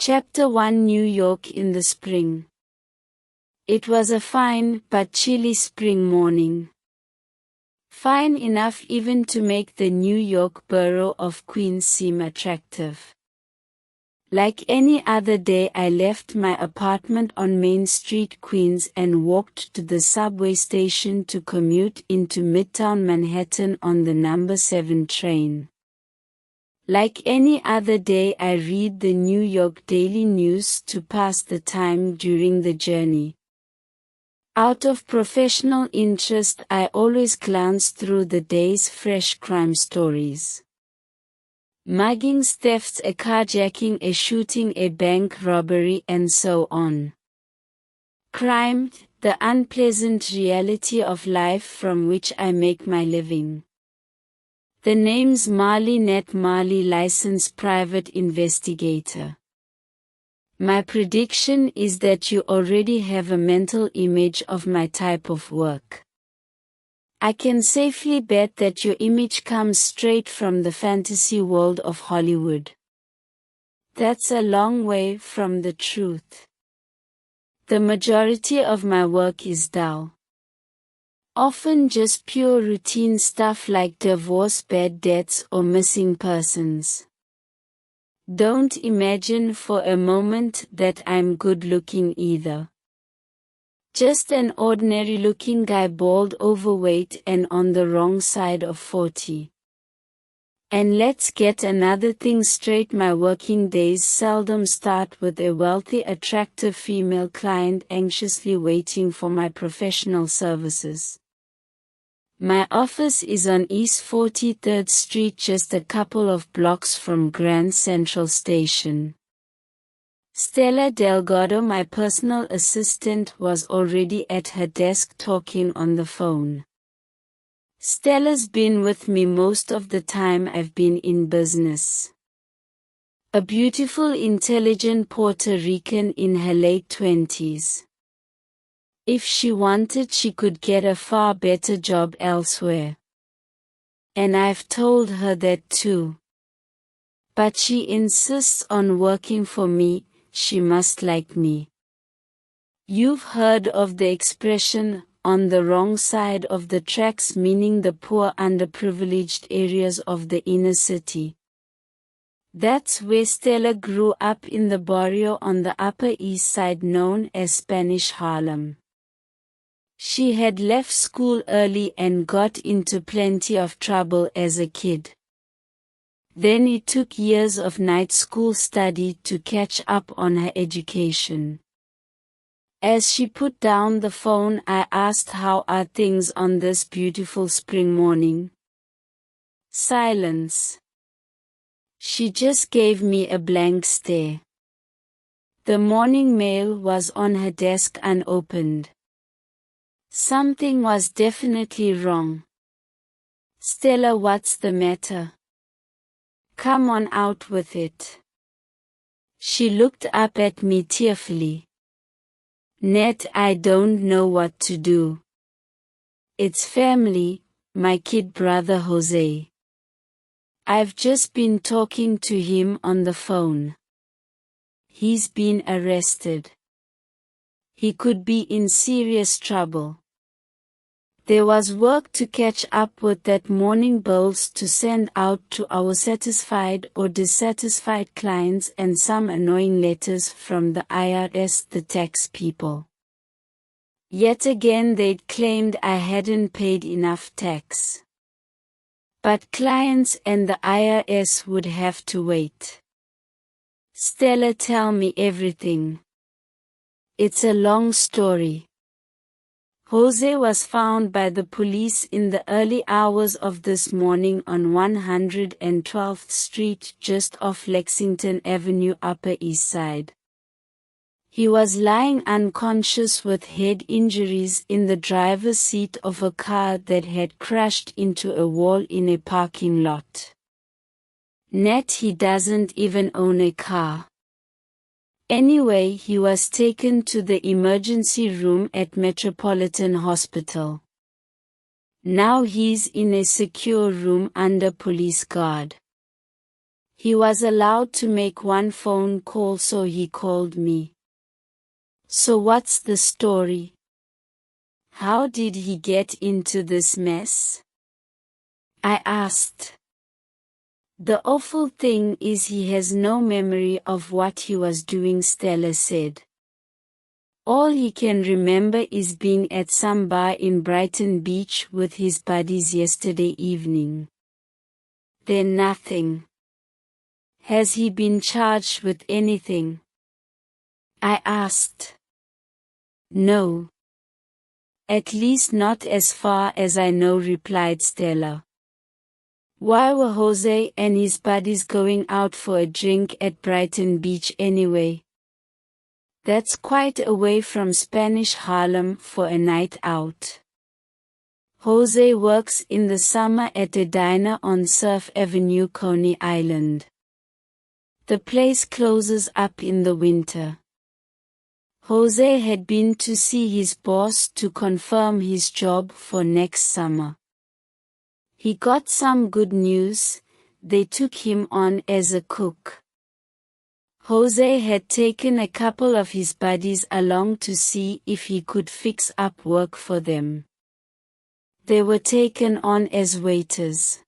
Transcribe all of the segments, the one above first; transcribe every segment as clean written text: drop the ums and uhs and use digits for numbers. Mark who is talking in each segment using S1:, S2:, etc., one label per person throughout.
S1: Chapter 1 New York in the spring. It was a fine but chilly spring morning. Fine enough even to make the New York borough of Queens seem attractive. Like any other day, I left my apartment on Main Street, Queens, and walked to the subway station to commute into Midtown Manhattan on the number 7 train. Like any other day, I read the New York Daily News to pass the time during the journey. Out of professional interest, I always glance through the day's fresh crime stories. Muggings, thefts, a carjacking, a shooting, a bank robbery, and so on. Crime, the unpleasant reality of life from which I make my living. The name's Marley Nat Marley, licensed private investigator. My prediction is that you already have a mental image of my type of work. I can safely bet that your image comes straight from the fantasy world of Hollywood. That's a long way from the truth. The majority of my work is dull. Often just pure routine stuff like divorce, bad debts, or missing persons. Don't imagine for a moment that I'm good looking either. Just an ordinary looking guy, bald, overweight, and on the wrong side of 40. And let's get another thing straight, my working days seldom start with a wealthy, attractive female client anxiously waiting for my professional services. My office is on East 43rd Street, just a couple of blocks from Grand Central Station. Stella Delgado, my personal assistant, was already at her desk talking on the phone. Stella's been with me most of the time I've been in business. A beautiful, intelligent Puerto Rican in her late 20s. If she wanted, she could get a far better job elsewhere. And I've told her that too. But she insists on working for me. She must like me. You've heard of the expression, on the wrong side of the tracks, meaning the poor, underprivileged areas of the inner city. That's where Stella grew up, in the barrio on the Upper East Side known as Spanish Harlem. She had left school early and got into plenty of trouble as a kid. Then it took years of night school study to catch up on her education. As she put down the phone, I asked, "How are things on this beautiful spring morning?" Silence. She just gave me a blank stare. The morning mail was on her desk unopened. Something was definitely wrong. "Stella, what's the matter? Come on, out with it." She looked up at me tearfully. "Ned, I don't know what to do. It's family, my kid brother Jose. I've just been talking to him on the phone. He's been arrested. He could be in serious trouble. There was work to catch up with that morning, bills to send out to our satisfied or dissatisfied clients, and some annoying letters from the IRS, the tax people. Yet again they'd claimed I hadn't paid enough tax. But clients and the IRS would have to wait. "Stella, tell me everything. It's a long story." Jose was found by the police in the early hours of this morning on 112th Street, just off Lexington Avenue, Upper East Side. He was lying unconscious with head injuries in the driver's seat of a car that had crashed into a wall in a parking lot. Nat, he doesn't even own a car. Anyway, he was taken to the emergency room at Metropolitan Hospital. Now he's in a secure room under police guard. He was allowed to make one phone call, so he called me. So what's the story? How did he get into this mess? I asked. The awful thing is he has no memory of what he was doing, Stella said. All he can remember is being at some bar in Brighton Beach with his buddies yesterday evening. Then nothing. Has he been charged with anything? I asked. No. At least not as far as I know, replied Stella. Why were Jose and his buddies going out for a drink at Brighton Beach anyway? That's quite away from Spanish Harlem for a night out. Jose works in the summer at a diner on Surf Avenue, Coney Island. The place closes up in the winter. Jose had been to see his boss to confirm his job for next summer. He got some good news. They took him on as a cook. Jose had taken a couple of his buddies along to see if he could fix up work for them. They were taken on as waiters.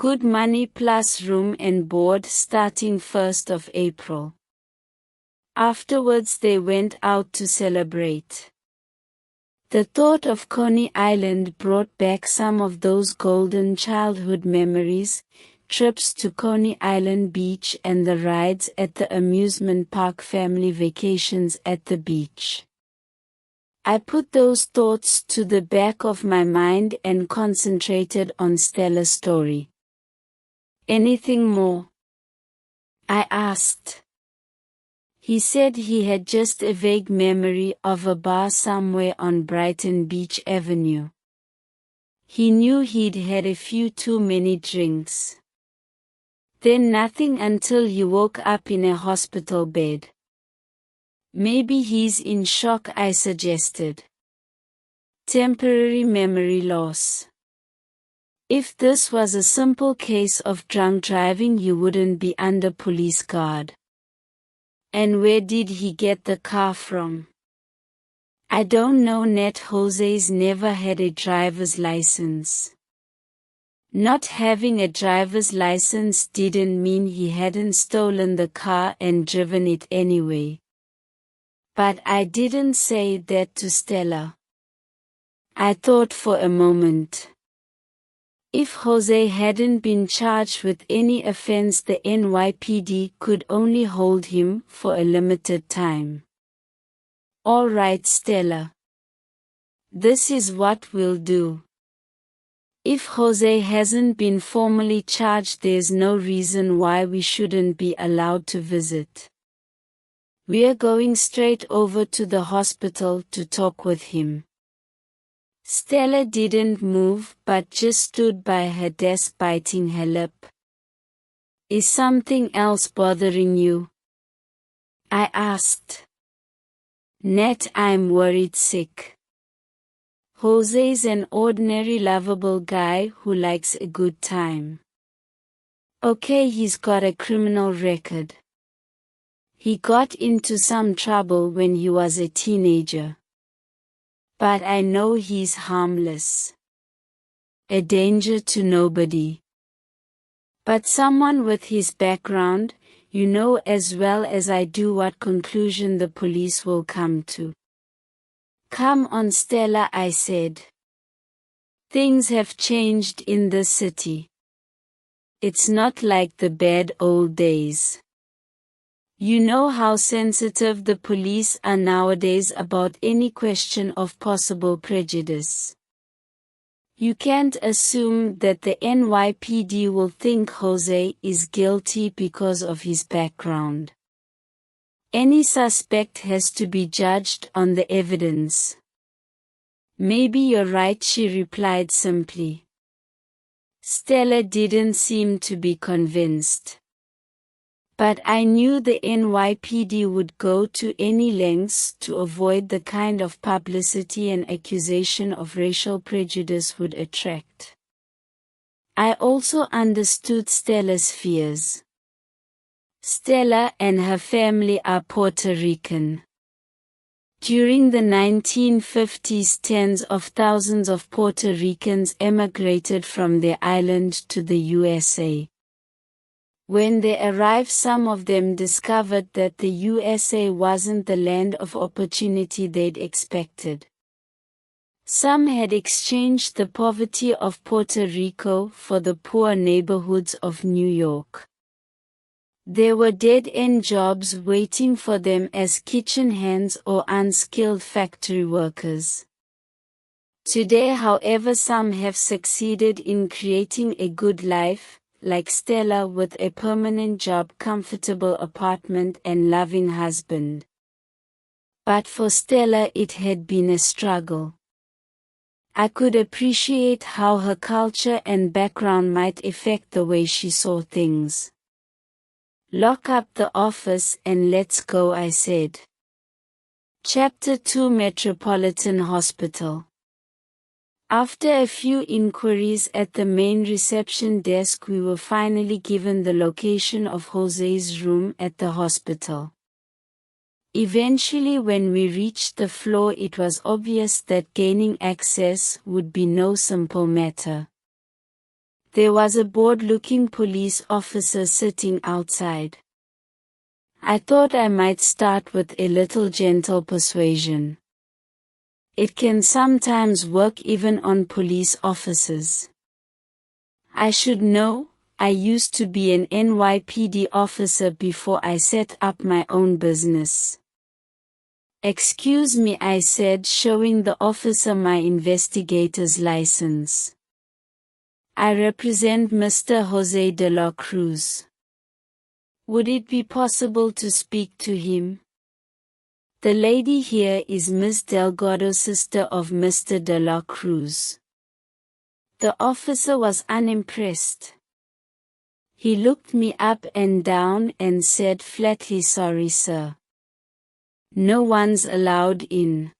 S1: Good money plus room and board starting 1st of April. Afterwards they went out to celebrate. The thought of Coney Island brought back some of those golden childhood memories, trips to Coney Island Beach and the rides at the amusement park, family vacations at the beach. I put those thoughts to the back of my mind and concentrated on Stella's story. Anything more? I asked. He said he had just a vague memory of a bar somewhere on Brighton Beach Avenue. He knew he'd had a few too many drinks. Then nothing until he woke up in a hospital bed. Maybe he's in shock, I suggested. Temporary memory loss. If this was a simple case of drunk driving, you wouldn't be under police guard. And where did he get the car from? I don't know. Jose's never had a driver's license. Not having a driver's license didn't mean he hadn't stolen the car and driven it anyway. But I didn't say that to Stella. I thought for a moment. If Jose hadn't been charged with any offense, the NYPD could only hold him for a limited time. All right, Stella. This is what we'll do. If Jose hasn't been formally charged, there's no reason why we shouldn't be allowed to visit. We're going straight over to the hospital to talk with him. Stella didn't move but just stood by her desk biting her lip. Is something else bothering you? I asked. Nat, I'm worried sick. Jose's an ordinary lovable guy who likes a good time. Okay, he's got a criminal record. He got into some trouble when he was a teenager. But I know he's harmless. A danger to nobody. But someone with his background, you know as well as I do what conclusion the police will come to. Come on, Stella, I said. Things have changed in the city. It's not like the bad old days. You know how sensitive the police are nowadays about any question of possible prejudice. You can't assume that the NYPD will think Jose is guilty because of his background. Any suspect has to be judged on the evidence. Maybe you're right, she replied simply. Stella didn't seem to be convinced. But I knew the NYPD would go to any lengths to avoid the kind of publicity an accusation of racial prejudice would attract. I also understood Stella's fears. Stella and her family are Puerto Rican. During the 1950s, tens of thousands of Puerto Ricans emigrated from their island to the USA. When they arrived, some of them discovered that the USA wasn't the land of opportunity they'd expected. Some had exchanged the poverty of Puerto Rico for the poor neighborhoods of New York. There were dead-end jobs waiting for them as kitchen hands or unskilled factory workers. Today, however, some have succeeded in creating a good life, like Stella, with a permanent job, comfortable apartment, and loving husband. But for Stella it had been a struggle. I could appreciate how her culture and background might affect the way she saw things. "Lock up the office and let's go," I said. Chapter 2: Metropolitan Hospital. After a few inquiries at the main reception desk, we were finally given the location of Jose's room at the hospital. Eventually, when we reached the floor, it was obvious that gaining access would be no simple matter. There was a bored-looking police officer sitting outside. I thought I might start with a little gentle persuasion. It can sometimes work even on police officers. "I should know, I used to be an NYPD officer before I set up my own business." "Excuse me," I said, showing the officer my investigator's license. "I represent Mr. Jose de la Cruz. Would it be possible to speak to him? The lady here is Miss Delgado, sister of Mr. de la Cruz." The officer was unimpressed. He looked me up and down and said flatly, "Sorry, sir. No one's allowed in.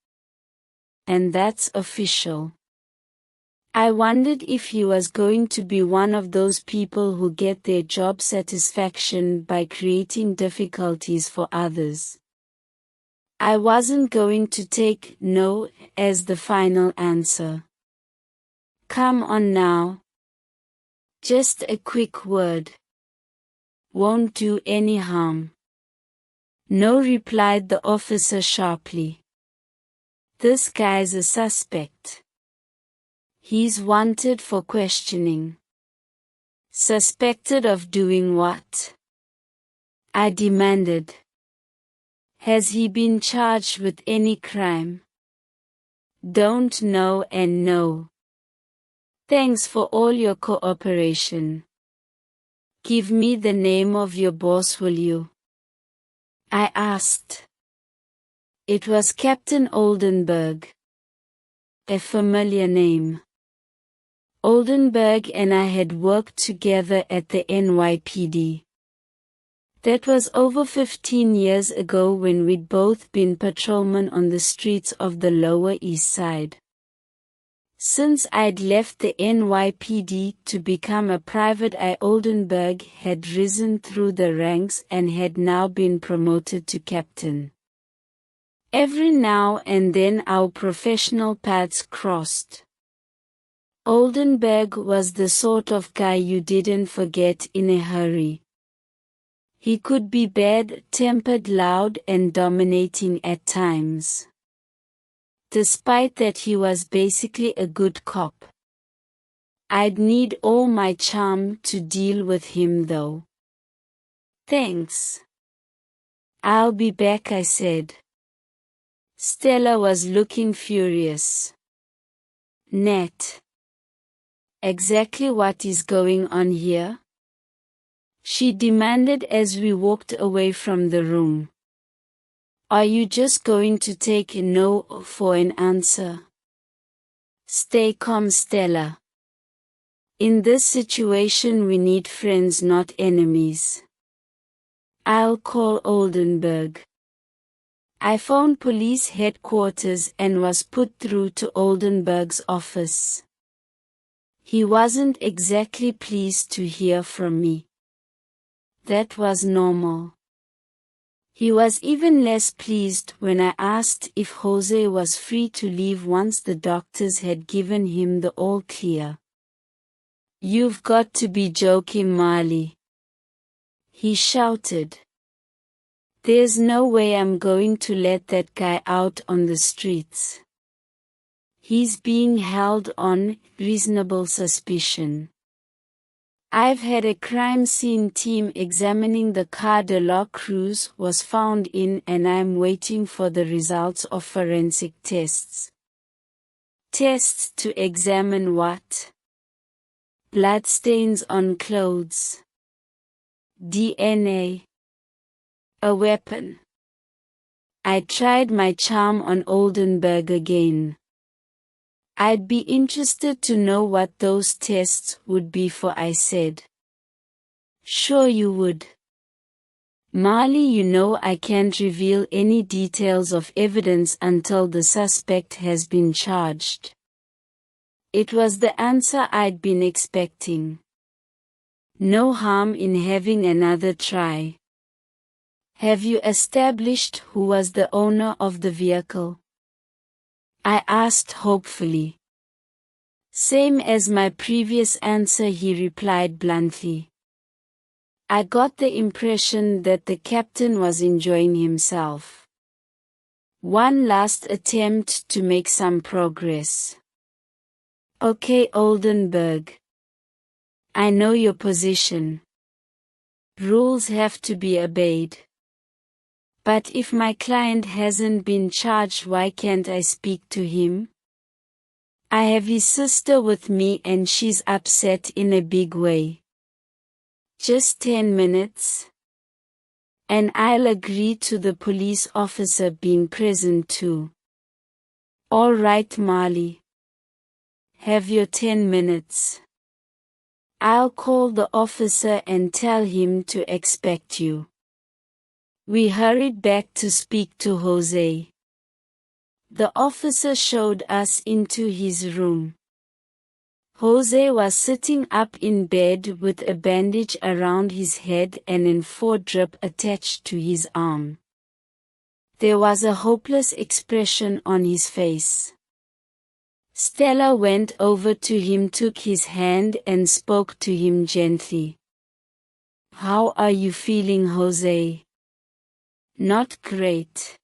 S1: And that's official." I wondered if he was going to be one of those people who get their job satisfaction by creating difficulties for others. I wasn't going to take "no" as the final answer. "Come on now. Just a quick word. Won't do any harm." "No," replied the officer sharply. "This guy's a suspect. He's wanted for questioning." "Suspected of doing what?" I demanded. "Has he been charged with any crime?" "Don't know and no. Thanks for all your cooperation. Give me the name of your boss, will you?" I asked. It was Captain Oldenburg. A familiar name. Oldenburg and I had worked together at the NYPD. That was over 15 years ago, when we'd both been patrolmen on the streets of the Lower East Side. Since I'd left the NYPD to become a private eye, Oldenburg had risen through the ranks and had now been promoted to captain. Every now and then our professional paths crossed. Oldenburg was the sort of guy you didn't forget in a hurry. He could be bad-tempered, loud, and dominating at times. Despite that, he was basically a good cop. I'd need all my charm to deal with him, though. "Thanks. I'll be back," I said. Stella was looking furious. "Nat. Exactly what is going on here?" she demanded as we walked away from the room. "Are you just going to take a no for an answer?" "Stay calm, Stella. In this situation we need friends, not enemies. I'll call Oldenburg." I phoned police headquarters and was put through to Oldenburg's office. He wasn't exactly pleased to hear from me. That was normal. He was even less pleased when I asked if Jose was free to leave once the doctors had given him the all clear. "You've got to be joking, Marley," he shouted. "There's no way I'm going to let that guy out on the streets. He's being held on reasonable suspicion. I've had a crime scene team examining the car De La Cruz was found in and I'm waiting for the results of forensic tests." "Tests to examine what?" "Bloodstains on clothes. DNA. A weapon." I tried my charm on Oldenburg again. "I'd be interested to know what those tests would be for," I said. "Sure you would. Marley, you know I can't reveal any details of evidence until the suspect has been charged." It was the answer I'd been expecting. No harm in having another try. "Have you established who was the owner of the vehicle?" I asked hopefully. "Same as my previous answer," he replied bluntly. I got the impression that the captain was enjoying himself. One last attempt to make some progress. "Okay, Oldenburg. I know your position. Rules have to be obeyed. But if my client hasn't been charged, why can't I speak to him? I have his sister with me and she's upset in a big way. Just 10 minutes? And I'll agree to the police officer being present too." "All right, Marley. Have your 10 minutes. I'll call the officer and tell him to expect you." We hurried back to speak to Jose. The officer showed us into his room. Jose was sitting up in bed with a bandage around his head and an 4-drip attached to his arm. There was a hopeless expression on his face. Stella went over to him, took his hand and spoke to him gently. "How are you feeling, Jose?" "Not great.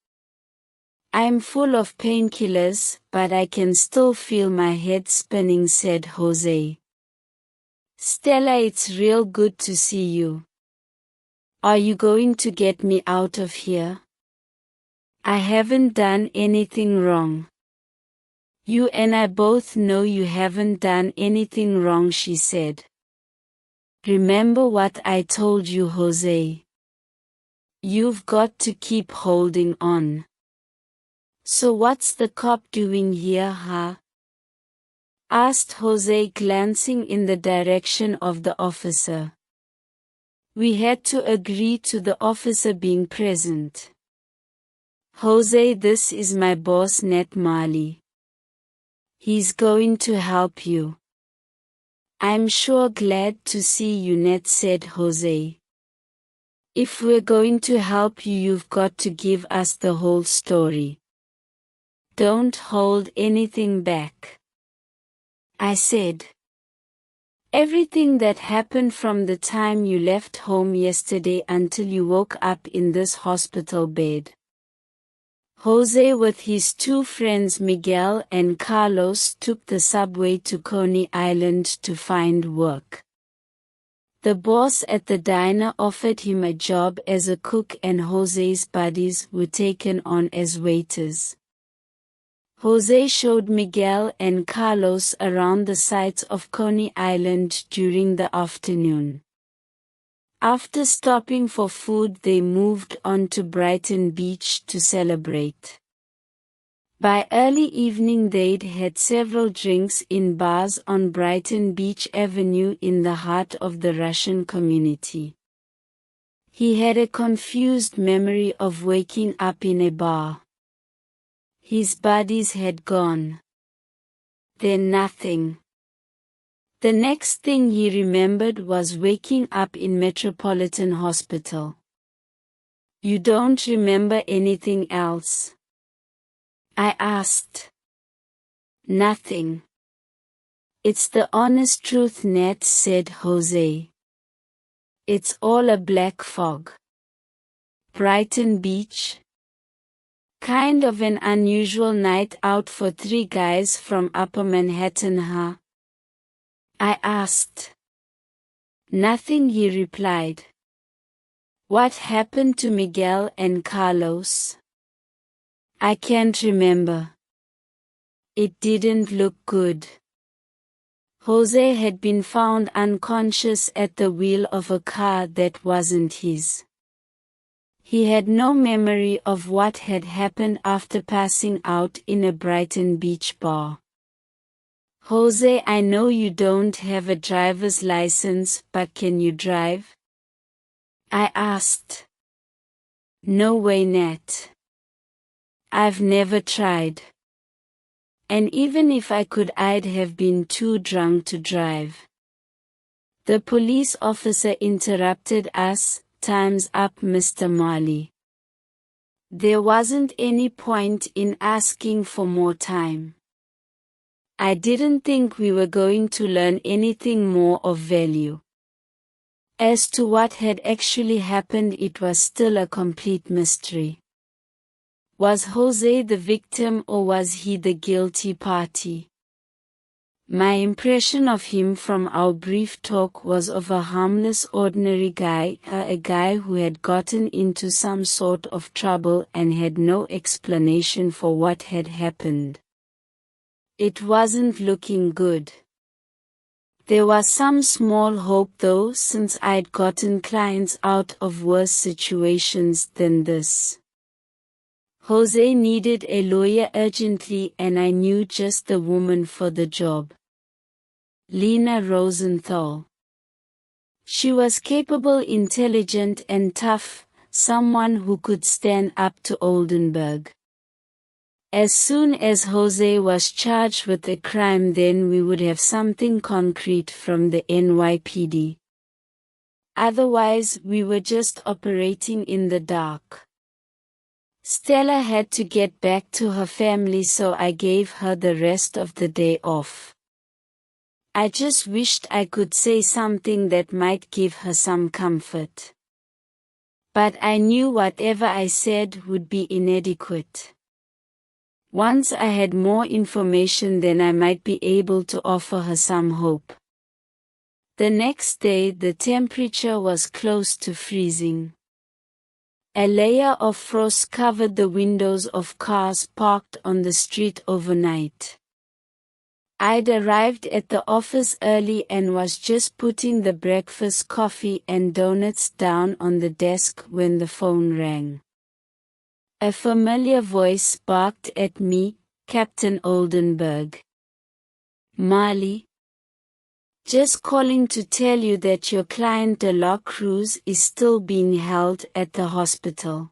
S1: I'm full of painkillers, but I can still feel my head spinning," said Jose. "Stella, it's real good to see you. Are you going to get me out of here?" "I haven't done anything wrong." "You and I both know you haven't done anything wrong," she said. "Remember what I told you, Jose. You've got to keep holding on." "So what's the cop doing here, huh?" asked Jose, glancing in the direction of the officer. We had to agree to the officer being present. "Jose, this is my boss, Ned Marley. He's going to help you." "I'm sure glad to see you, Ned," said Jose. "If we're going to help you, you've got to give us the whole story. Don't hold anything back," I said. "Everything that happened from the time you left home yesterday until you woke up in this hospital bed." Jose with his 2 friends Miguel and Carlos took the subway to Coney Island to find work. The boss at the diner offered him a job as a cook and Jose's buddies were taken on as waiters. Jose showed Miguel and Carlos around the sights of Coney Island during the afternoon. After stopping for food, they moved on to Brighton Beach to celebrate. By early evening they'd had several drinks in bars on Brighton Beach Avenue in the heart of the Russian community. He had a confused memory of waking up in a bar. His buddies had gone. Then nothing. The next thing he remembered was waking up in Metropolitan Hospital. "You don't remember anything else?" I asked. "Nothing. It's the honest truth, Nat," said Jose. "It's all a black fog." Brighton Beach? Kind of an unusual night out for three guys from Upper Manhattan, huh? I asked. "Nothing," he replied. "What happened to Miguel and Carlos?" "I can't remember. It didn't look good." Jose had been found unconscious at the wheel of a car that wasn't his. He had no memory of what had happened after passing out in a Brighton Beach bar. "Jose, I know you don't have a driver's license, but can you drive?" I asked. "No way, Nat. I've never tried. And even if I could, I'd have been too drunk to drive." The police officer interrupted us. "Time's up, Mr. Marley." There wasn't any point in asking for more time. I didn't think we were going to learn anything more of value. As to what had actually happened, it was still a complete mystery. Was Jose the victim, or was he the guilty party? My impression of him from our brief talk was of a harmless, ordinary guy, a guy who had gotten into some sort of trouble and had no explanation for what had happened. It wasn't looking good. There was some small hope though, since I'd gotten clients out of worse situations than this. Jose needed a lawyer urgently, and I knew just the woman for the job. Lena Rosenthal. She was capable, intelligent and tough, someone who could stand up to Oldenburg. As soon as Jose was charged with a crime, then we would have something concrete from the NYPD. Otherwise, we were just operating in the dark. Stella had to get back to her family, so I gave her the rest of the day off. I just wished I could say something that might give her some comfort. But I knew whatever I said would be inadequate. Once I had more information, then I might be able to offer her some hope. The next day the temperature was close to freezing. A layer of frost covered the windows of cars parked on the street overnight. I'd arrived at the office early and was just putting the breakfast coffee and donuts down on the desk when the phone rang. A familiar voice barked at me, "Captain Oldenburg." "Marley? Just calling to tell you that your client De La Cruz is still being held at the hospital.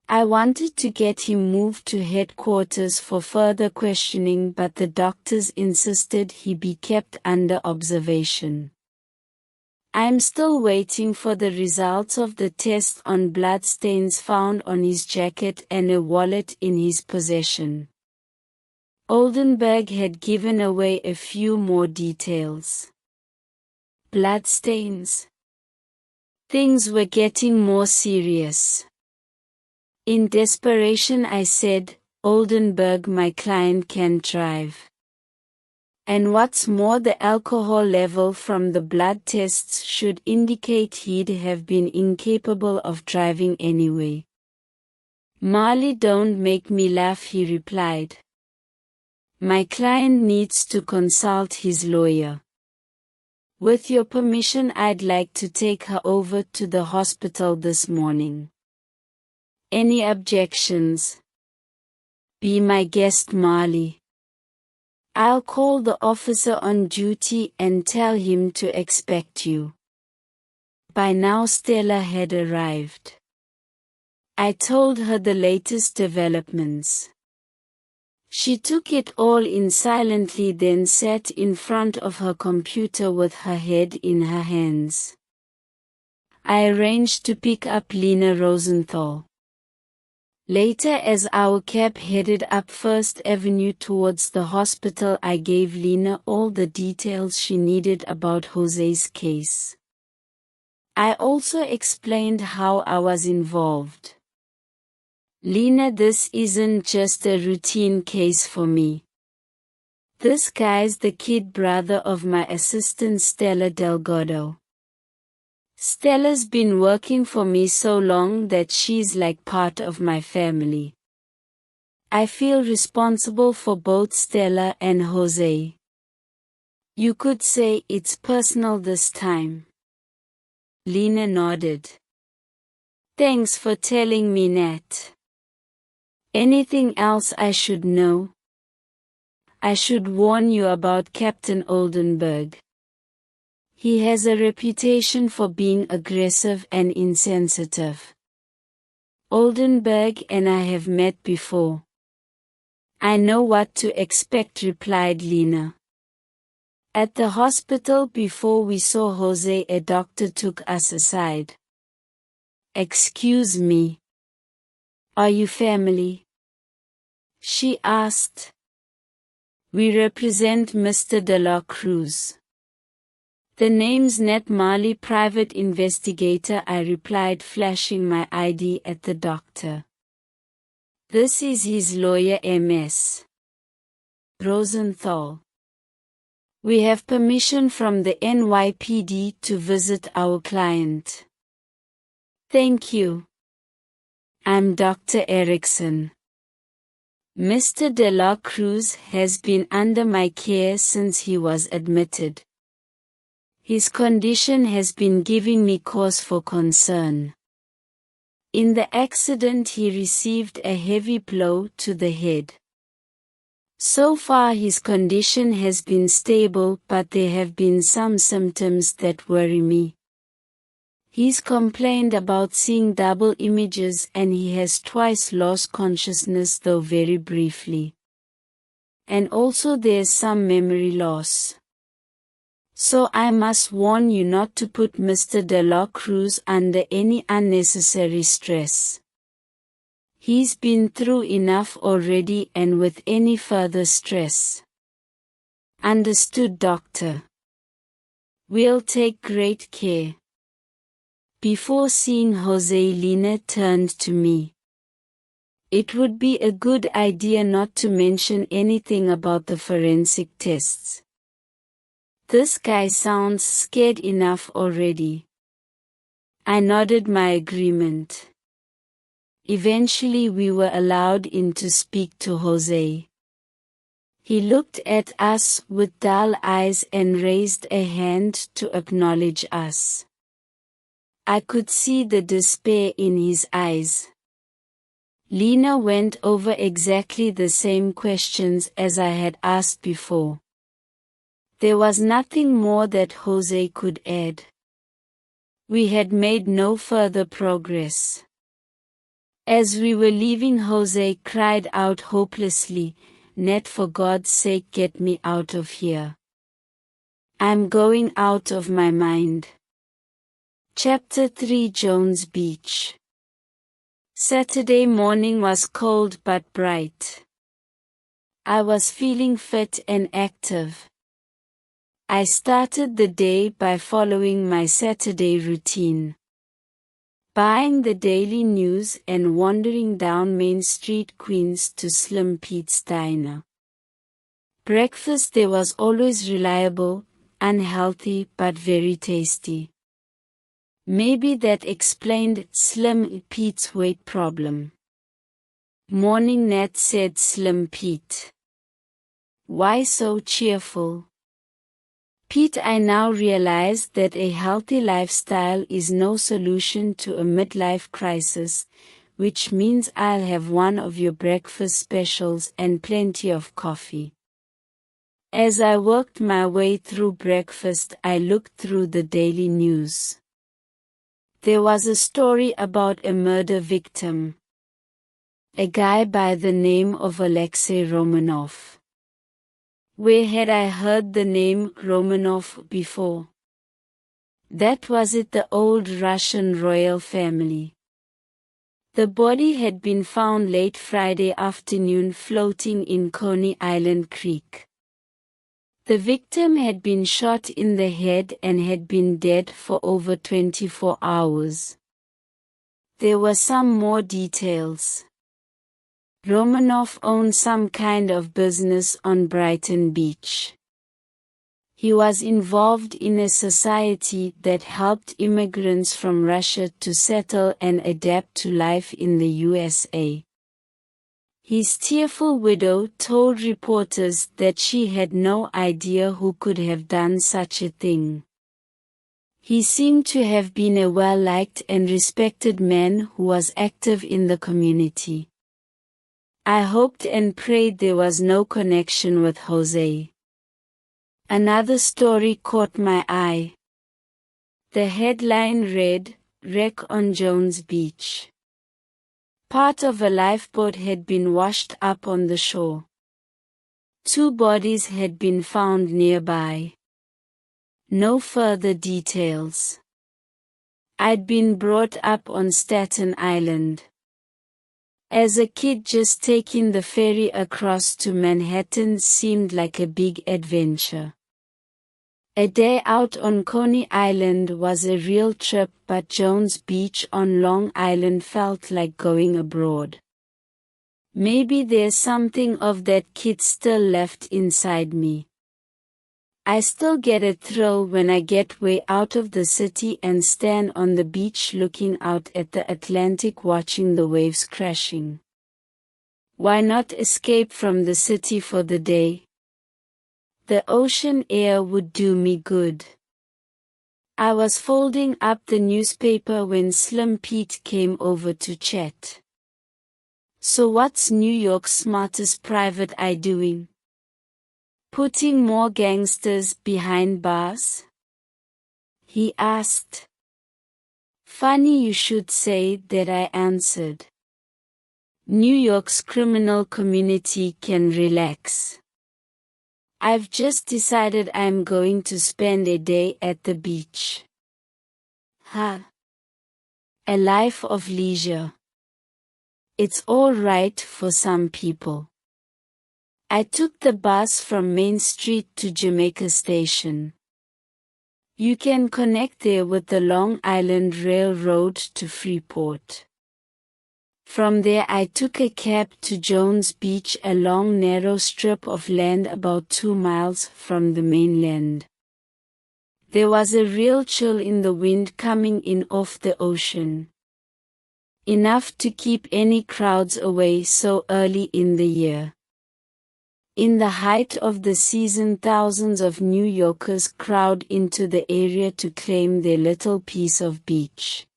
S1: I wanted to get him moved to headquarters for further questioning, but the doctors insisted he be kept under observation. I'm still waiting for the results of the test on bloodstains found on his jacket and a wallet in his possession." Oldenburg had given away a few more details. Bloodstains. Things were getting more serious. In desperation I said, "Oldenburg, my client can drive. And what's more, the alcohol level from the blood tests should indicate he'd have been incapable of driving anyway." "Marley, don't make me laugh," he replied. "My client needs to consult his lawyer. With your permission, I'd like to take her over to the hospital this morning. Any objections?" "Be my guest, Marley. I'll call the officer on duty and tell him to expect you." By now Stella had arrived. I told her the latest developments. She took it all in silently, then sat in front of her computer with her head in her hands. I arranged to pick up Lena Rosenthal. Later, as our cab headed up First Avenue towards the hospital, I gave Lena all the details she needed about Jose's case. I also explained how I was involved. Lena, this isn't just a routine case for me. This guy's the kid brother of my assistant Stella Delgado. Stella's been working for me so long that she's like part of my family. I feel responsible for both Stella and Jose. You could say it's personal this time. Lena nodded. Thanks for telling me, Nat. Anything else I should know? I should warn you about Captain Oldenburg. He has a reputation for being aggressive and insensitive. Oldenburg and I have met before. I know what to expect, replied Lena. At the hospital before we saw Jose, a doctor took us aside. Excuse me. Are you family? She asked. We represent Mr. De La Cruz. The name's Nat Marley, private investigator, I replied, flashing my ID at the doctor. This is his lawyer, Ms. Rosenthal. We have permission from the NYPD to visit our client. Thank you. I'm Dr. Erickson. Mr. De La Cruz has been under my care since he was admitted. His condition has been giving me cause for concern. In the accident, he received a heavy blow to the head. So far his condition has been stable, but there have been some symptoms that worry me. He's complained about seeing double images and he has twice lost consciousness, though very briefly. And also there's some memory loss. So I must warn you not to put Mr. De La Cruz under any unnecessary stress. He's been through enough already, and with any further stress. Understood, doctor. We'll take great care. Before seeing Jose, Lena turned to me. It would be a good idea not to mention anything about the forensic tests. This guy sounds scared enough already. I nodded my agreement. Eventually we were allowed in to speak to Jose. He looked at us with dull eyes and raised a hand to acknowledge us. I could see the despair in his eyes. Lena went over exactly the same questions as I had asked before. There was nothing more that Jose could add. We had made no further progress. As we were leaving, Jose cried out hopelessly, "Nat, for God's sake, get me out of here. I'm going out of my mind." Chapter 3, Jones Beach. Saturday morning was cold but bright. I was feeling fit and active. I started the day by following my Saturday routine. Buying the daily news and wandering down Main Street, Queens to Slim Pete's Diner. Breakfast there was always reliable, unhealthy but very tasty. Maybe that explained Slim Pete's weight problem. "Morning, Nat," said Slim Pete. "Why so cheerful?" "Pete, I now realize that a healthy lifestyle is no solution to a midlife crisis, which means I'll have one of your breakfast specials and plenty of coffee." As I worked my way through breakfast, I looked through the daily news. There was a story about a murder victim. a guy by the name of Alexei Romanov. Where had I heard the name Romanov before? That was it, the old Russian royal family. The body had been found late Friday afternoon floating in Coney Island Creek. The victim had been shot in the head and had been dead for over 24 hours. There were some more details. Romanov owned some kind of business on Brighton Beach. He was involved in a society that helped immigrants from Russia to settle and adapt to life in the USA. His tearful widow told reporters that she had no idea who could have done such a thing. He seemed to have been a well-liked and respected man who was active in the community. I hoped and prayed there was no connection with Jose. Another story caught my eye. The headline read, "Wreck on Jones Beach." Part of a lifeboat had been washed up on the shore. 2 bodies had been found nearby. No further details. I'd been brought up on Staten Island. As a kid, just taking the ferry across to Manhattan seemed like a big adventure. A day out on Coney Island was a real trip, but Jones Beach on Long Island felt like going abroad. Maybe there's something of that kid still left inside me. I still get a thrill when I get way out of the city and stand on the beach looking out at the Atlantic watching the waves crashing. Why not escape from the city for the day? The ocean air would do me good. I was folding up the newspaper when Slim Pete came over to chat. "So what's New York's smartest private eye doing? Putting more gangsters behind bars?" he asked. "Funny you should say that," I answered. "New York's criminal community can relax. I've just decided I'm going to spend a day at the beach." Ha! A life of leisure. It's all right for some people. I took the bus from Main Street to Jamaica Station. You can connect there with the Long Island Railroad to Freeport. From there I took a cab to Jones Beach, a long narrow strip of land about 2 miles from the mainland. There was a real chill in the wind coming in off the ocean. Enough to keep any crowds away so early in the year. In the height of the season, thousands of New Yorkers crowd into the area to claim their little piece of beach.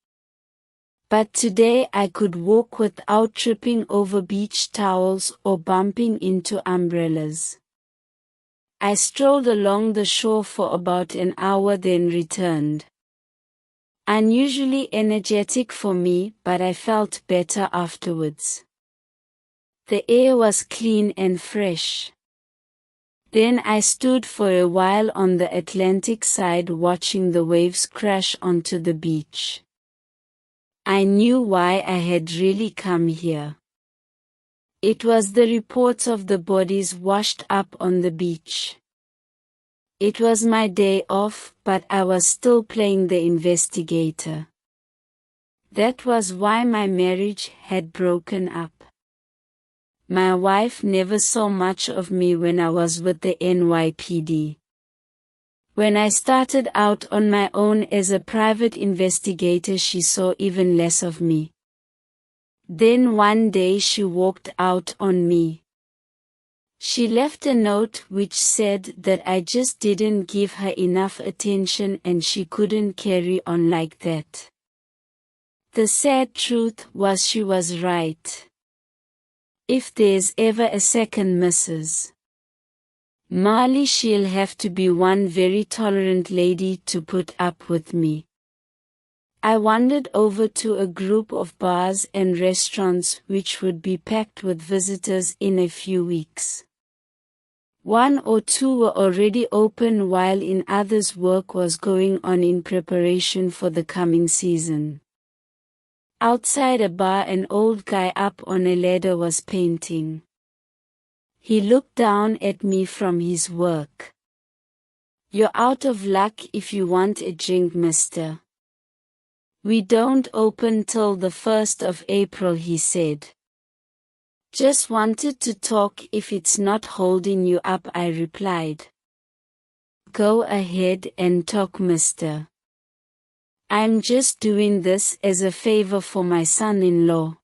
S1: But today I could walk without tripping over beach towels or bumping into umbrellas. I strolled along the shore for about an hour, then returned. Unusually energetic for me, but I felt better afterwards. The air was clean and fresh. Then I stood for a while on the Atlantic side watching the waves crash onto the beach. I knew why I had really come here. It was the reports of the bodies washed up on the beach. It was my day off, but I was still playing the investigator. That was why my marriage had broken up. My wife never saw much of me when I was with the NYPD. When I started out on my own as a private investigator, she saw even less of me. Then one day she walked out on me. She left a note which said that I just didn't give her enough attention and she couldn't carry on like that. The sad truth was she was right. If there's ever a second Mrs. Marley, she'll have to be one very tolerant lady to put up with me. I wandered over to a group of bars and restaurants which would be packed with visitors in a few weeks. One or two were already open while in others work was going on in preparation for the coming season. Outside a bar an old guy up on a ladder was painting. He looked down at me from his work. "You're out of luck if you want a drink, mister. We don't open till the 1st of April," he said. "Just wanted to talk if it's not holding you up," I replied. "Go ahead and talk, mister. I'm just doing this as a favor for my son-in-law.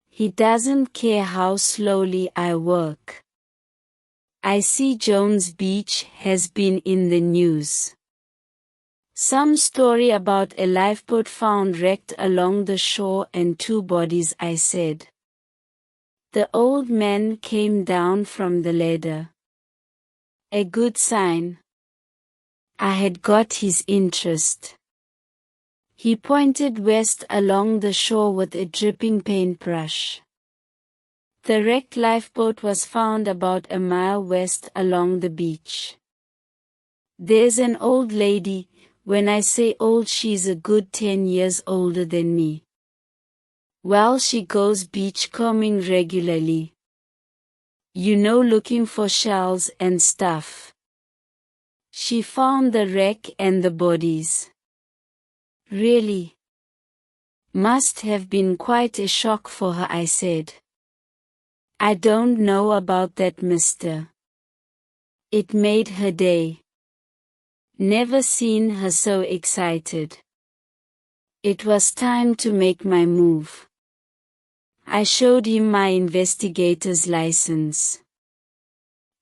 S1: He doesn't care how slowly I work. I see Jones Beach has been in the news. Some story about a lifeboat found wrecked along the shore and 2 bodies," I said. The old man came down from the ladder. A good sign. I had got his interest. He pointed west along the shore with a dripping paintbrush. The wrecked lifeboat was found about a mile west along the beach. There's an old lady. When I say old, she's a good 10 years older than me. Well, she goes beachcombing regularly. Looking for shells and stuff. She found the wreck and the bodies. Really? Must have been quite a shock for her, I said. I don't know about that, mister. It made her day. Never seen her so excited. It was time to make my move. I showed him my investigator's license.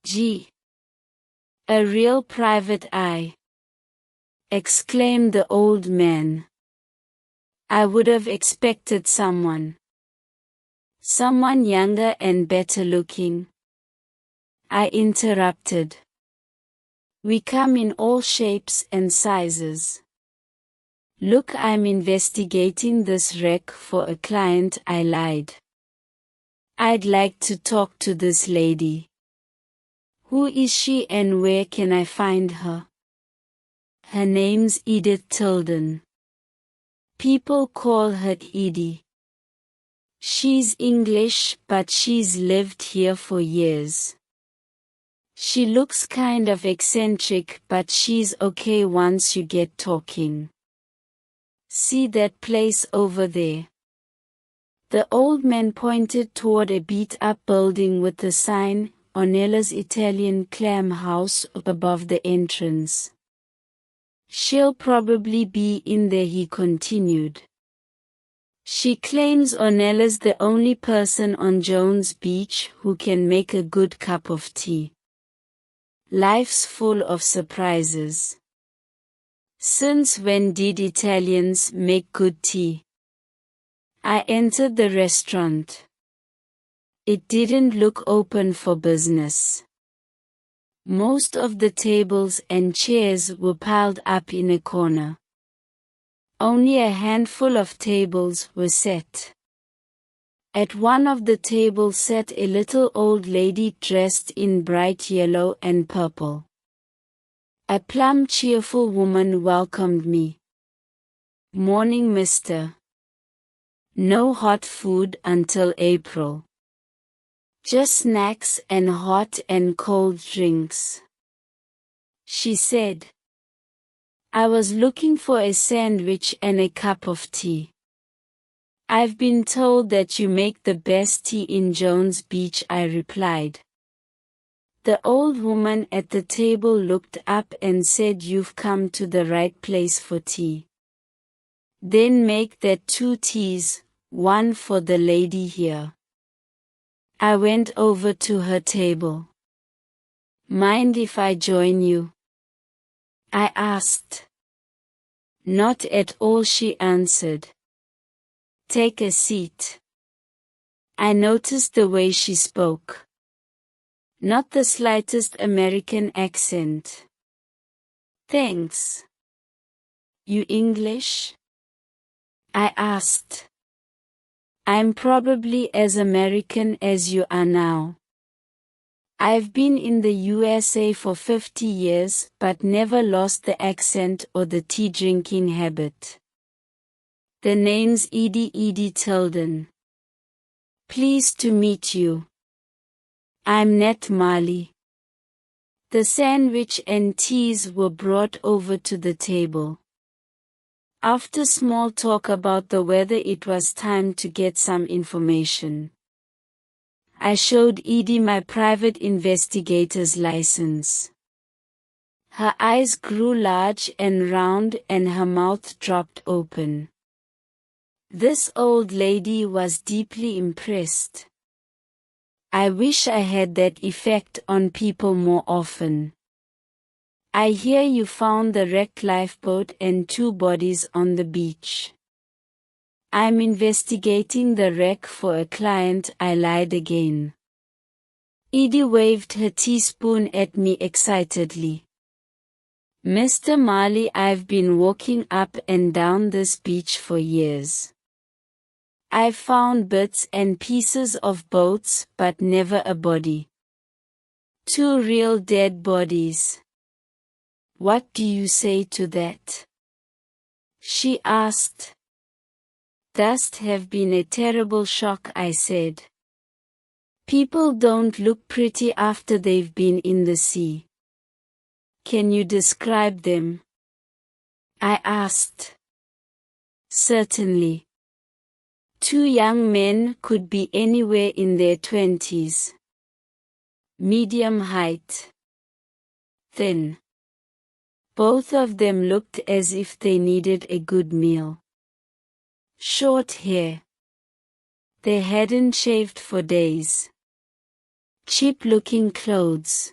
S1: Gee! A real private eye! Exclaimed the old man. I would have expected someone younger and better looking. I interrupted. We come in all shapes and sizes. Look, I'm investigating this wreck for a client, I lied. I'd like to talk to this lady. Who is she and where can I find her? Her name's Edith Tilden. People call her Edie. She's English, but she's lived here for years. She looks kind of eccentric, but she's okay once you get talking. See that place over there? The old man pointed toward a beat-up building with the sign, Ornella's Italian Clam House, above the entrance. She'll probably be in there, he continued. She claims Ornella's the only person on Jones Beach who can make a good cup of tea. Life's full of surprises. Since when did Italians make good tea? I entered the restaurant. It didn't look open for business. Most of the tables and chairs were piled up in a corner. Only a handful of tables were set. At one of the tables sat a little old lady dressed in bright yellow and purple. A plump, cheerful woman welcomed me. Morning, mister. No hot food until April. Just snacks and hot and cold drinks, she said. I was looking for a sandwich and a cup of tea. I've been told that you make the best tea in Jones Beach, I replied. The old woman at the table looked up and said, You've come to the right place for tea. Then make that 2 teas, one for the lady here. I went over to her table. Mind if I join you? I asked. Not at all, she answered. Take a seat. I noticed the way she spoke. Not the slightest American accent. Thanks. You English? I asked. I'm probably as American as you are now. I've been in the USA for 50 years but never lost the accent or the tea drinking habit. The name's Edie Tilden. Pleased to meet you. I'm Nat Marley. The sandwich and teas were brought over to the table. After small talk about the weather, it was time to get some information. I showed Edie my private investigator's license. Her eyes grew large and round and her mouth dropped open. This old lady was deeply impressed. I wish I had that effect on people more often. I hear you found the wrecked lifeboat and 2 bodies on the beach. I'm investigating the wreck for a client, I lied again. Edie waved her teaspoon at me excitedly. Mr. Marley, I've been walking up and down this beach for years. I've found bits and pieces of boats, but never a body. 2 real dead bodies. What do you say to that? She asked. Must have been a terrible shock, I said. People don't look pretty after they've been in the sea. Can you describe them? I asked. Certainly. 2 young men, could be anywhere in their 20s. Medium height. Thin. Both of them looked as if they needed a good meal. Short hair. They hadn't shaved for days. Cheap-looking clothes.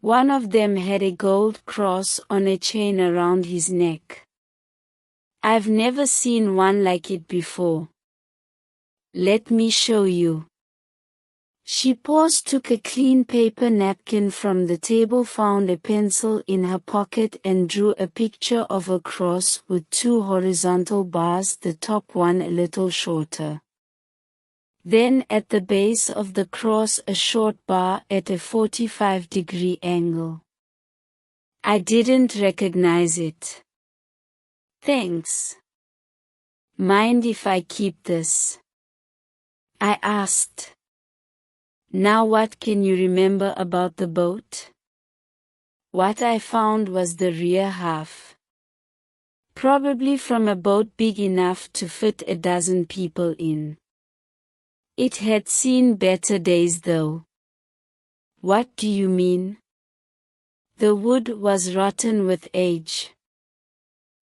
S1: One of them had a gold cross on a chain around his neck. I've never seen one like it before. Let me show you. She paused, took a clean paper napkin from the table, found a pencil in her pocket and drew a picture of a cross with 2 horizontal bars, the top one a little shorter. Then at the base of the cross a short bar at a 45-degree angle. I didn't recognize it. Thanks. Mind if I keep this? I asked. Now what can you remember about the boat? What I found was the rear half. Probably from a boat big enough to fit a dozen people in. It had seen better days though. What do you mean? The wood was rotten with age.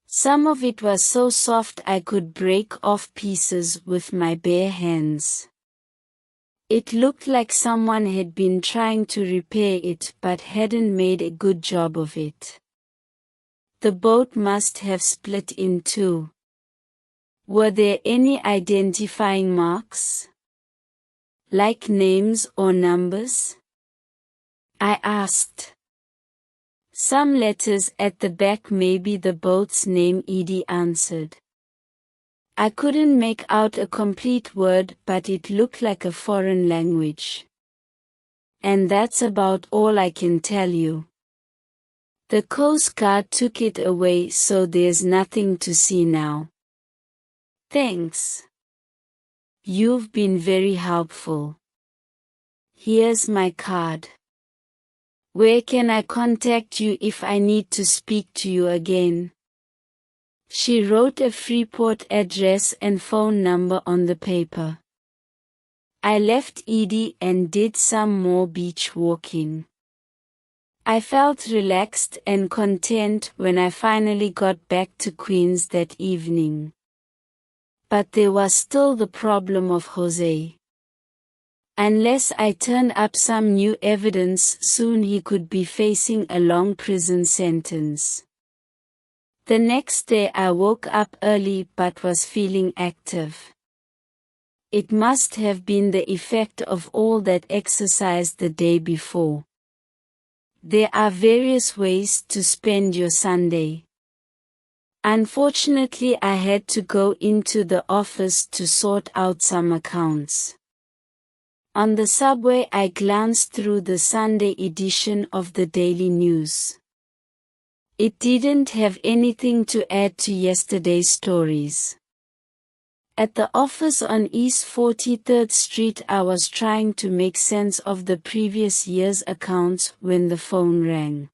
S1: Some of it was so soft I could break off pieces with my bare hands. It looked like someone had been trying to repair it but hadn't made a good job of it. The boat must have split in 2. Were there any identifying marks? Like names or numbers? I asked. Some letters at the back, maybe the boat's name, Edie answered. I couldn't make out a complete word, but it looked like a foreign language. And that's about all I can tell you. The Coast Guard took it away, so there's nothing to see now. Thanks. You've been very helpful. Here's my card. Where can I contact you if I need to speak to you again? She wrote a Freeport address and phone number on the paper. I left Edie and did some more beach walking. I felt relaxed and content when I finally got back to Queens that evening. But there was still the problem of Jose. Unless I turned up some new evidence, soon he could be facing a long prison sentence. The next day I woke up early but was feeling active. It must have been the effect of all that exercise the day before. There are various ways to spend your Sunday. Unfortunately, I had to go into the office to sort out some accounts. On the subway, I glanced through the Sunday edition of the Daily News. It didn't have anything to add to yesterday's stories. At the office on East 43rd Street, I was trying to make sense of the previous year's accounts when the phone rang.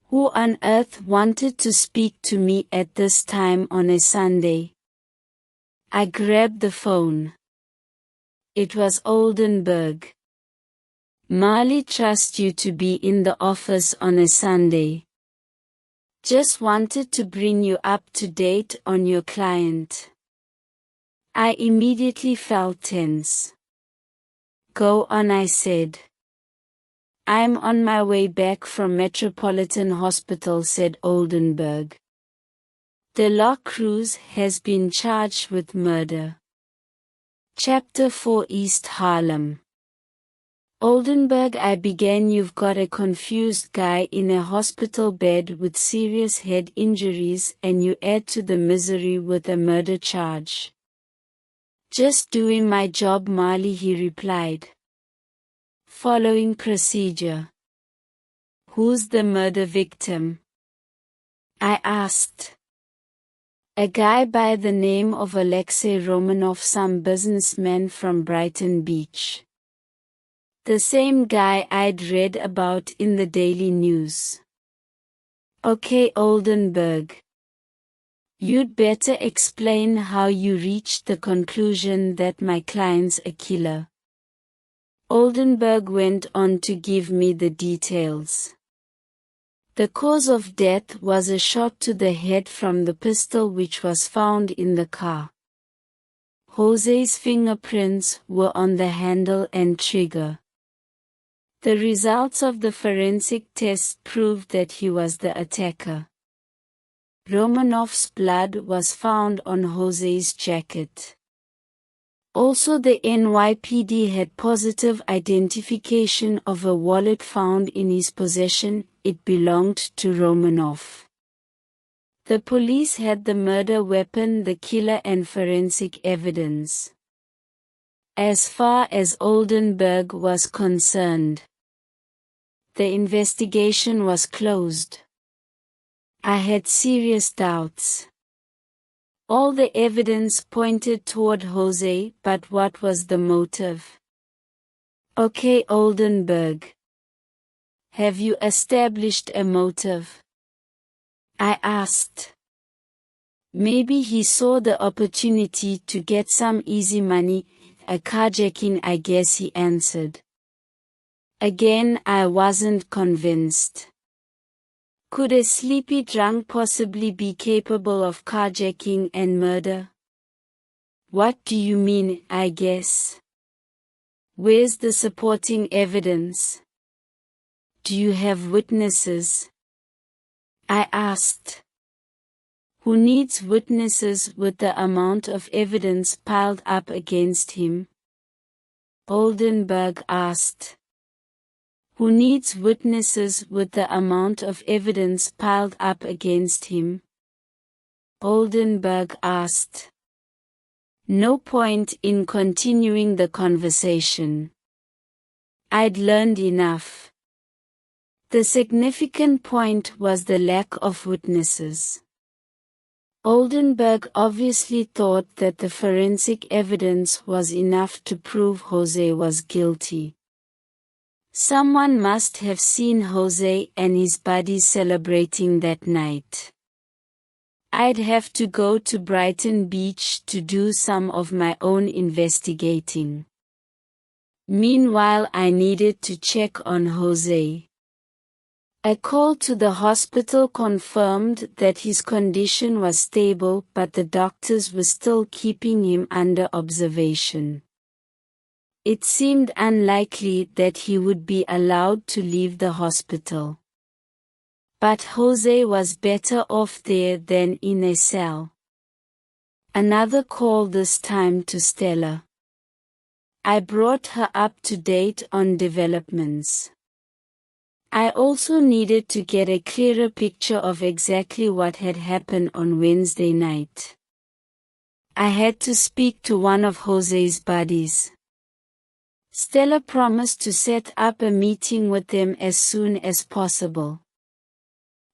S1: Who on earth wanted to speak to me at this time on a Sunday? I grabbed the phone. It was Oldenburg. Marley trusts you to be in the office on a Sunday. Just wanted to bring you up to date on your client. I immediately felt tense. Go on, I said. I'm on my way back from Metropolitan Hospital, said Oldenburg. The law Cruz has been charged with murder. Chapter 4 East Harlem. Oldenburg, I began. You've got a confused guy in a hospital bed with serious head injuries, and you add to the misery with a murder charge. Just doing my job, Marley, he replied. Following procedure. Who's the murder victim? I asked. A guy by the name of Alexei Romanov, some businessman from Brighton Beach. The same guy I'd read about in the Daily News. Okay, Oldenburg. You'd better explain how you reached the conclusion that my client's a killer. Oldenburg went on to give me the details. The cause of death was a shot to the head from the pistol which was found in the car. Jose's fingerprints were on the handle and trigger. The results of the forensic test proved that he was the attacker. Romanov's blood was found on Jose's jacket. Also, the NYPD had positive identification of a wallet found in his possession. It belonged to Romanov. The police had the murder weapon, the killer, and forensic evidence. As far as Oldenburg was concerned, the investigation was closed. I had serious doubts. All the evidence pointed toward Jose, but what was the motive? Okay, Oldenburg. Have you established a motive? I asked. Maybe he saw the opportunity to get some easy money, a carjacking, I guess, he answered. Again, I wasn't convinced. Could a sleepy drunk possibly be capable of carjacking and murder? What do you mean, I guess? Where's the supporting evidence? Do you have witnesses? I asked. Who needs witnesses with the amount of evidence piled up against him? Oldenburg asked. Who needs witnesses with the amount of evidence piled up against him? Oldenburg asked. No point in continuing the conversation. I'd learned enough. The significant point was the lack of witnesses. Oldenburg obviously thought that the forensic evidence was enough to prove Jose was guilty. Someone must have seen Jose and his buddies celebrating that night. I'd have to go to Brighton Beach to do some of my own investigating. Meanwhile, I needed to check on Jose. A call to the hospital confirmed that his condition was stable, but the doctors were still keeping him under observation. It seemed unlikely that he would be allowed to leave the hospital. But Jose was better off there than in a cell. Another call, this time to Stella. I brought her up to date on developments. I also needed to get a clearer picture of exactly what had happened on Wednesday night. I had to speak to one of Jose's buddies. Stella promised to set up a meeting with them as soon as possible.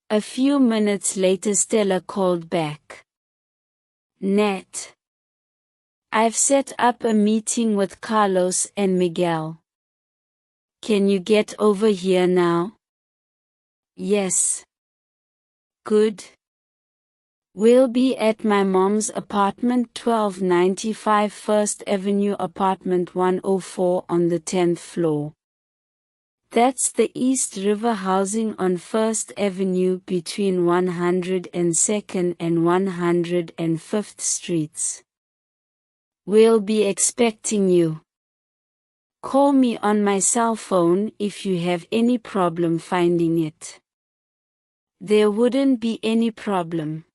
S1: A few minutes later Stella called back. Nat. I've set up a meeting with Carlos and Miguel. Can you get over here now? Yes. Good. We'll be at my mom's apartment 1295 First Avenue apartment 104 on the 10th floor. That's the East River housing on First Avenue between 102nd and 105th Streets. We'll be expecting you. Call me on my cell phone if you have any problem finding it. There wouldn't be any problem.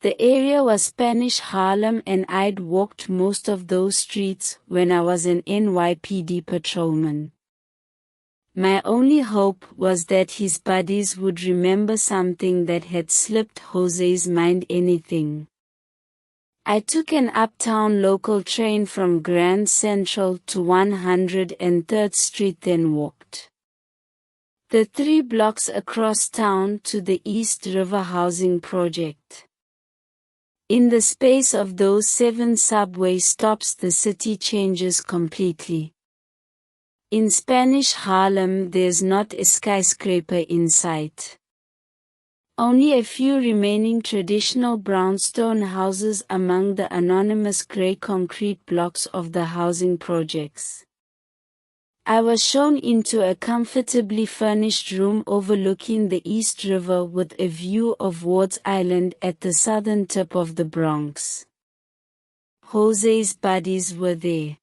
S1: The area was Spanish Harlem and I'd walked most of those streets when I was an NYPD patrolman. My only hope was that his buddies would remember something that had slipped Jose's mind. Anything. I took an uptown local train from Grand Central to 103rd Street, then walked the 3 blocks across town to the East River Housing Project. In the space of those 7 subway stops the city changes completely. In Spanish Harlem there's not a skyscraper in sight. Only a few remaining traditional brownstone houses among the anonymous gray concrete blocks of the housing projects. I was shown into a comfortably furnished room overlooking the East River with a view of Ward's Island at the southern tip of the Bronx. Jose's buddies were there.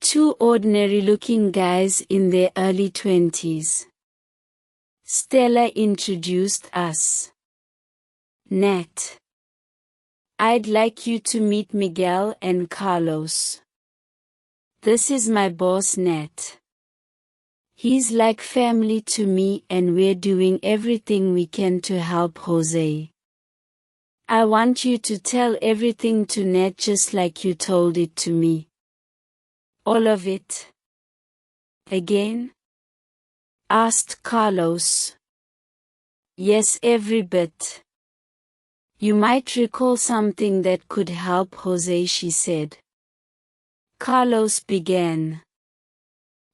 S1: 2 ordinary-looking guys in their early 20s. Stella introduced us. Nat. I'd like you to meet Miguel and Carlos. This is my boss Nat. He's like family to me and we're doing everything we can to help Jose. I want you to tell everything to Nat just like you told it to me. All of it? Again? Asked Carlos. Yes, every bit. You might recall something that could help Jose, she said. Carlos began.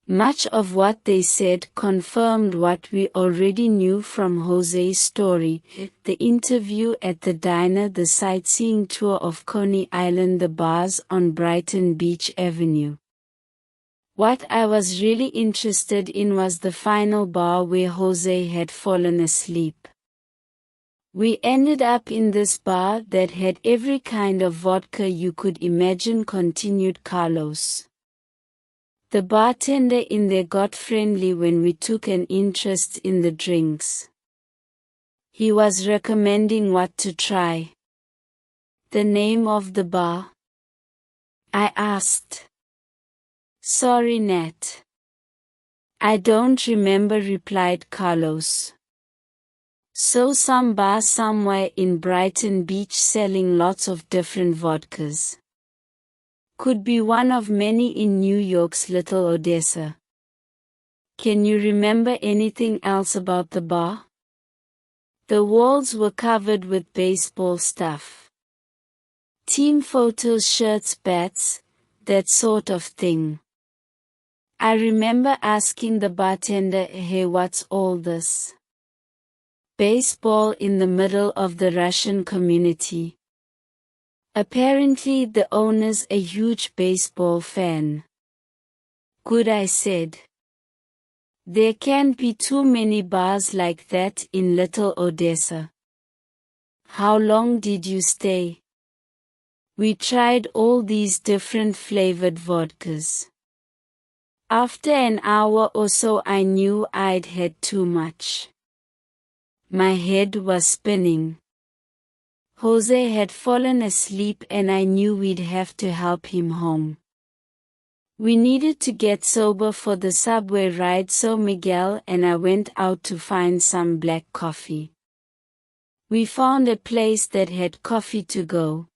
S1: Much of what they said confirmed what we already knew from Jose's story, the interview at the diner, the sightseeing tour of Coney Island, the bars on Brighton Beach Avenue. What I was really interested in was the final bar where Jose had fallen asleep. We ended up in this bar that had every kind of vodka you could imagine, continued Carlos. The bartender in there got friendly when we took an interest in the drinks. He was recommending what to try. The name of the bar? I asked. Sorry, Nat. I don't remember, replied Carlos. So some bar somewhere in Brighton Beach selling lots of different vodkas. Could be one of many in New York's Little Odessa. Can you remember anything else about the bar? The walls were covered with baseball stuff. Team photos, shirts, bats, that sort of thing. I remember asking the bartender, hey, what's all this? Baseball in the middle of the Russian community. Apparently the owner's a huge baseball fan. Good, I said. There can't be too many bars like that in Little Odessa. How long did you stay? We tried all these different flavored vodkas. After an hour or so I knew I'd had too much. My head was spinning. Jose had fallen asleep and I knew we'd have to help him home. We needed to get sober for the subway ride, so Miguel and I went out to find some black coffee. We found a place that had coffee to go.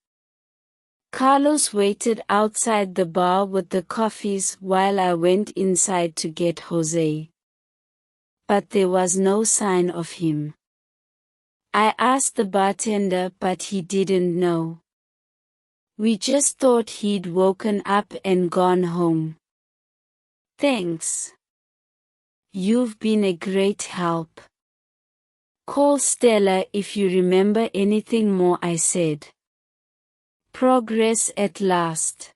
S1: Carlos waited outside the bar with the coffees while I went inside to get Jose. But there was no sign of him. I asked the bartender, but he didn't know. We just thought he'd woken up and gone home. Thanks. You've been a great help. Call Stella if you remember anything more, I said. Progress at last.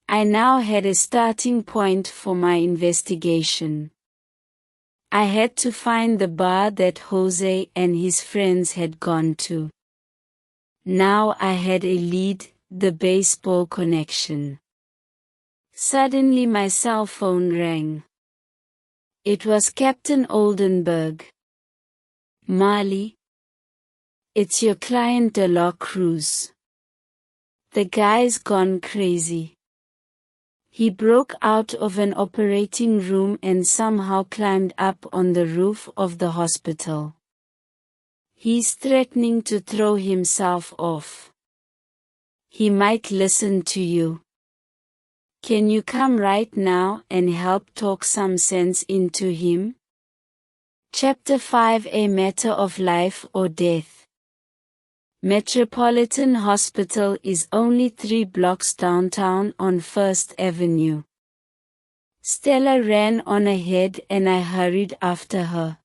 S1: I now had a starting point for my investigation. I had to find the bar that Jose and his friends had gone to. Now I had a lead, the baseball connection. Suddenly my cell phone rang. It was Captain Oldenburg. Marley? It's your client De La Cruz. The guy's gone crazy. He broke out of an operating room and somehow climbed up on the roof of the hospital. He's threatening to throw himself off. He might listen to you. Can you come right now and help talk some sense into him? Chapter 5: A Matter of Life or Death. Metropolitan Hospital is only 3 blocks downtown on First Avenue. Stella ran on ahead and I hurried after her.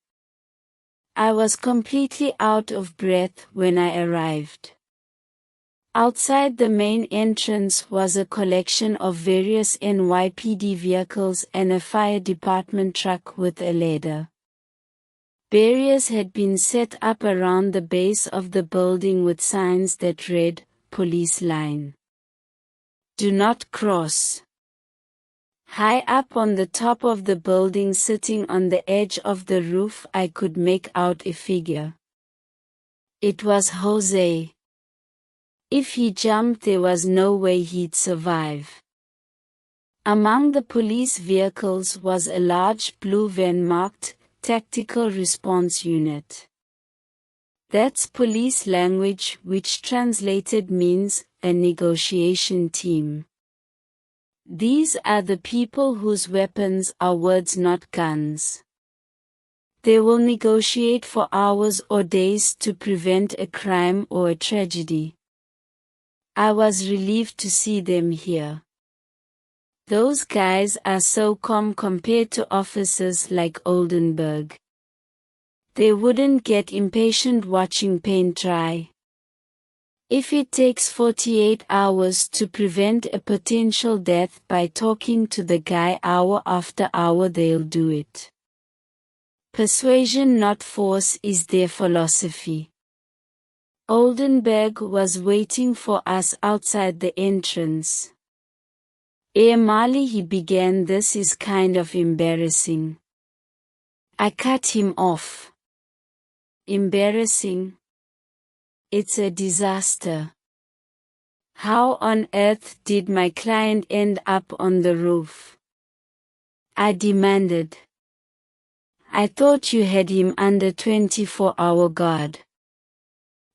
S1: I was completely out of breath when I arrived. Outside the main entrance was a collection of various NYPD vehicles and a fire department truck with a ladder. Barriers had been set up around the base of the building with signs that read, "Police Line. Do not cross." High up on the top of the building, sitting on the edge of the roof, I could make out a figure. It was Jose. If he jumped, there was no way he'd survive. Among the police vehicles was a large blue van marked Tactical Response Unit. That's police language, which translated means a negotiation team. These are the people whose weapons are words, not guns. They will negotiate for hours or days to prevent a crime or a tragedy. I was relieved to see them here. Those guys are so calm compared to officers like Oldenburg. They wouldn't get impatient watching paint dry. If it takes 48 hours to prevent a potential death by talking to the guy hour after hour, they'll do it. Persuasion, not force, is their philosophy. Oldenburg was waiting for us outside the entrance. Marley, he began, "This is kind of embarrassing." I cut him off. Embarrassing? It's a disaster. How on earth did my client end up on the roof? I demanded. I thought you had him under 24-hour guard.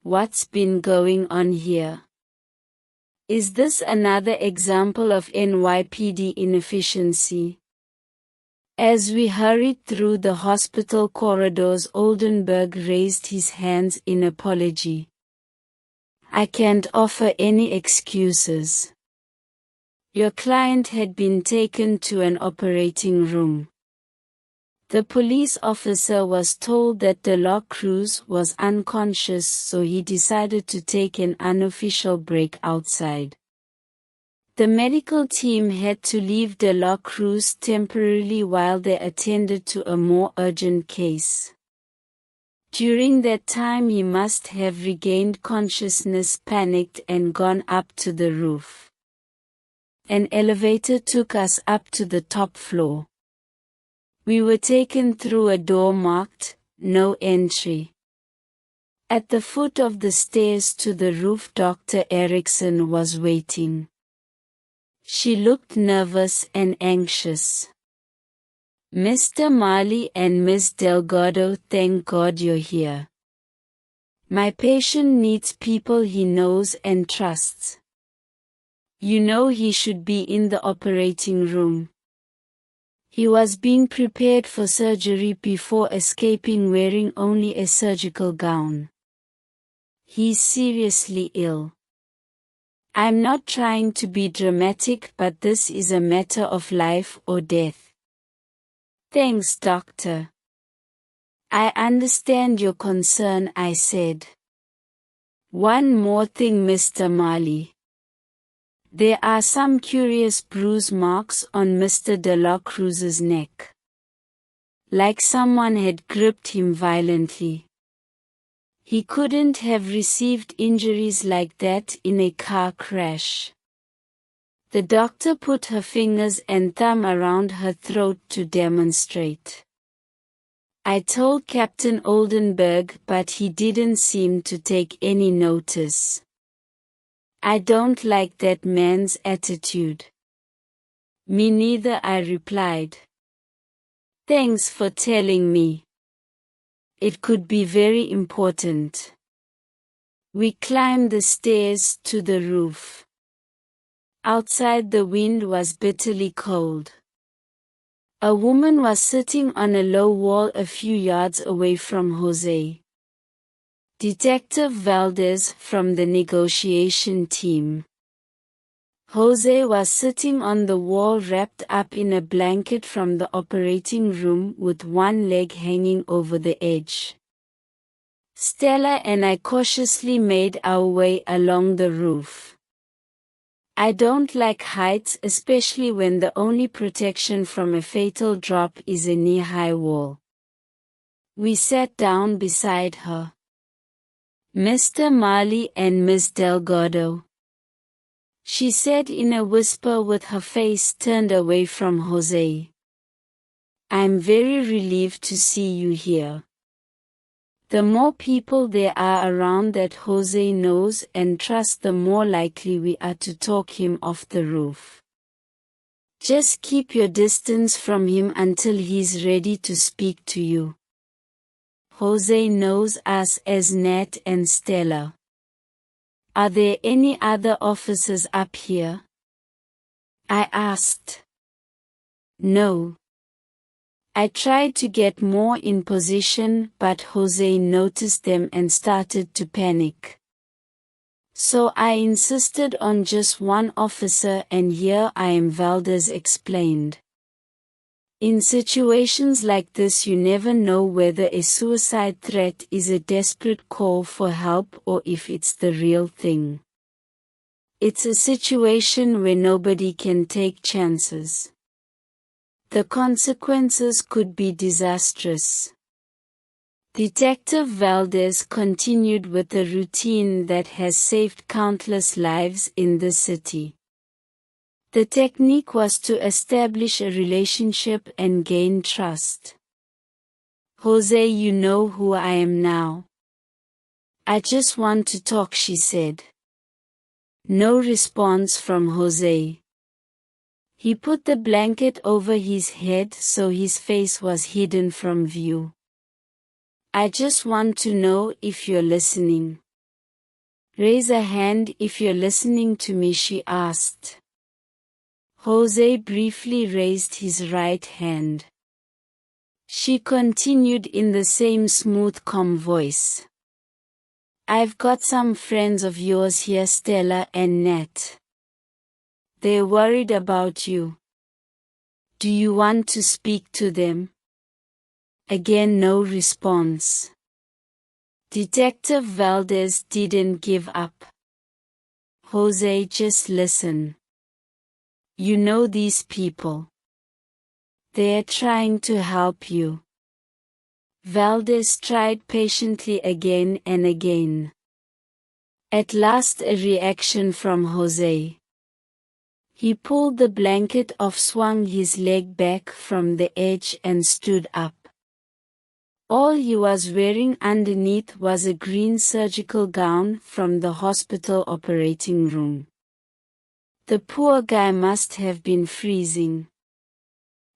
S1: What's been going on here? Is this another example of NYPD inefficiency? As we hurried through the hospital corridors, Oldenburg raised his hands in apology. I can't offer any excuses. Your client had been taken to an operating room. The police officer was told that De La Cruz was unconscious, so he decided to take an unofficial break outside. The medical team had to leave De La Cruz temporarily while they attended to a more urgent case. During that time he must have regained consciousness, panicked, and gone up to the roof. An elevator took us up to the top floor. We were taken through a door marked, "No Entry." At the foot of the stairs to the roof, Dr. Erickson was waiting. She looked nervous and anxious. "Mr. Marley and Miss Delgado, thank God you're here. My patient needs people he knows and trusts. You know he should be in the operating room. He was being prepared for surgery before escaping wearing only a surgical gown. He's seriously ill. I'm not trying to be dramatic, but this is a matter of life or death." "Thanks, doctor. I understand your concern," I said. "One more thing, Mr. Marley. There are some curious bruise marks on Mr. De La Cruz's neck. Like someone had gripped him violently. He couldn't have received injuries like that in a car crash." The doctor put her fingers and thumb around her throat to demonstrate. I told Captain Oldenburg, but he didn't seem to take any notice. "I don't like that man's attitude." "Me neither," I replied. "Thanks for telling me. It could be very important." We climbed the stairs to the roof. Outside the wind was bitterly cold. A woman was sitting on a low wall a few yards away from Jose. Detective Valdez from the negotiation team. Jose was sitting on the wall wrapped up in a blanket from the operating room with one leg hanging over the edge. Stella and I cautiously made our way along the roof. I don't like heights, especially when the only protection from a fatal drop is a knee-high wall. We sat down beside her. "Mr. Marley and Miss Delgado," she said in a whisper with her face turned away from Jose. "I'm very relieved to see you here. The more people there are around that Jose knows and trusts, the more likely we are to talk him off the roof. Just keep your distance from him until he's ready to speak to you. Jose knows us as Nat and Stella. Are there any other officers up here?" I asked. "No. I tried to get more in position, but Jose noticed them and started to panic. So I insisted on just one officer, and here I am," Valdez explained. "In situations like this, you never know whether a suicide threat is a desperate call for help or if it's the real thing. It's a situation where nobody can take chances. The consequences could be disastrous." Detective Valdez continued with a routine that has saved countless lives in the city. The technique was to establish a relationship and gain trust. "Jose, you know who I am now. I just want to talk," she said. No response from Jose. He put the blanket over his head so his face was hidden from view. "I just want to know if you're listening. Raise a hand if you're listening to me," she asked. Jose briefly raised his right hand. She continued in the same smooth, calm voice. "I've got some friends of yours here, Stella and Nat. They're worried about you. Do you want to speak to them?" Again no response. Detective Valdez didn't give up. "Jose, just listen. You know these people. They're trying to help you." Valdez tried patiently again and again. At last a reaction from Jose. He pulled the blanket off, swung his leg back from the edge and stood up. All he was wearing underneath was a green surgical gown from the hospital operating room. The poor guy must have been freezing.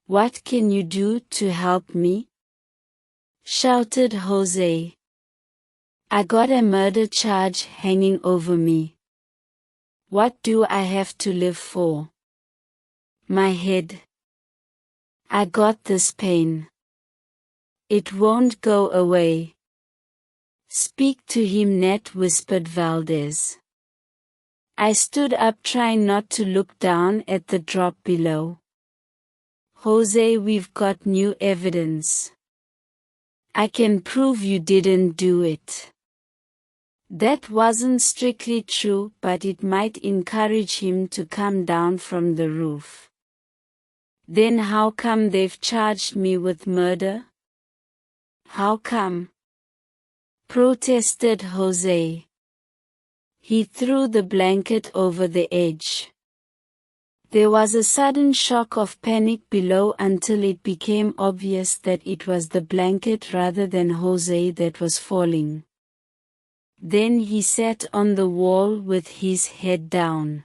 S1: What can you do to help me? Shouted Jose. I got a murder charge hanging over me. What do I have to live for? My head. I got this pain. It won't go away. Speak to him, Ned, whispered Valdez. I stood up, trying not to look down at the drop below. Jose, we've got new evidence. I can prove you didn't do it. That wasn't strictly true, but it might encourage him to come down from the roof. Then how come they've charged me with murder? How come? Protested Jose. He threw the blanket over the edge. There was a sudden shock of panic below until it became obvious that it was the blanket rather than Jose that was falling. Then he sat on the wall with his head down.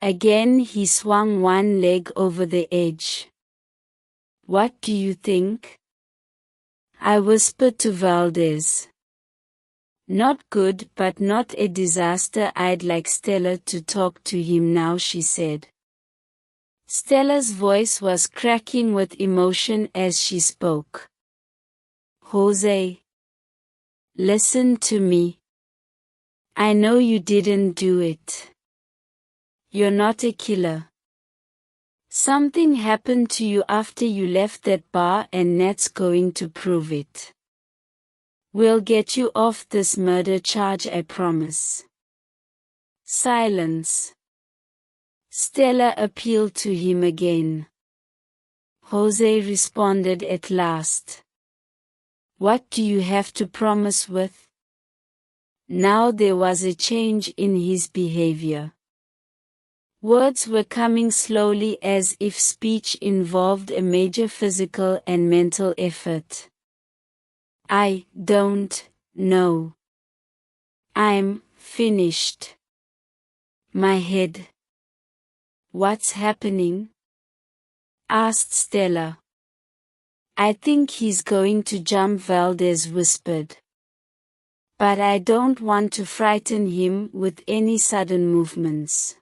S1: Again he swung one leg over the edge. What do you think? I whispered to Valdez. Not good, but not a disaster. I'd like Stella to talk to him now, she said. Stella's voice was cracking with emotion as she spoke. Jose, listen to me. I know you didn't do it. You're not a killer. Something happened to you after you left that bar, and Nat's going to prove it. We'll get you off this murder charge, I promise. Silence. Stella appealed to him again. Jose responded at last. What do you have to promise with? Now there was a change in his behavior. Words were coming slowly, as if speech involved a major physical and mental effort. I don't know. I'm finished. My head. What's happening? Asked Stella. I think he's going to jump, Valdez whispered. But I don't want to frighten him with any sudden movements.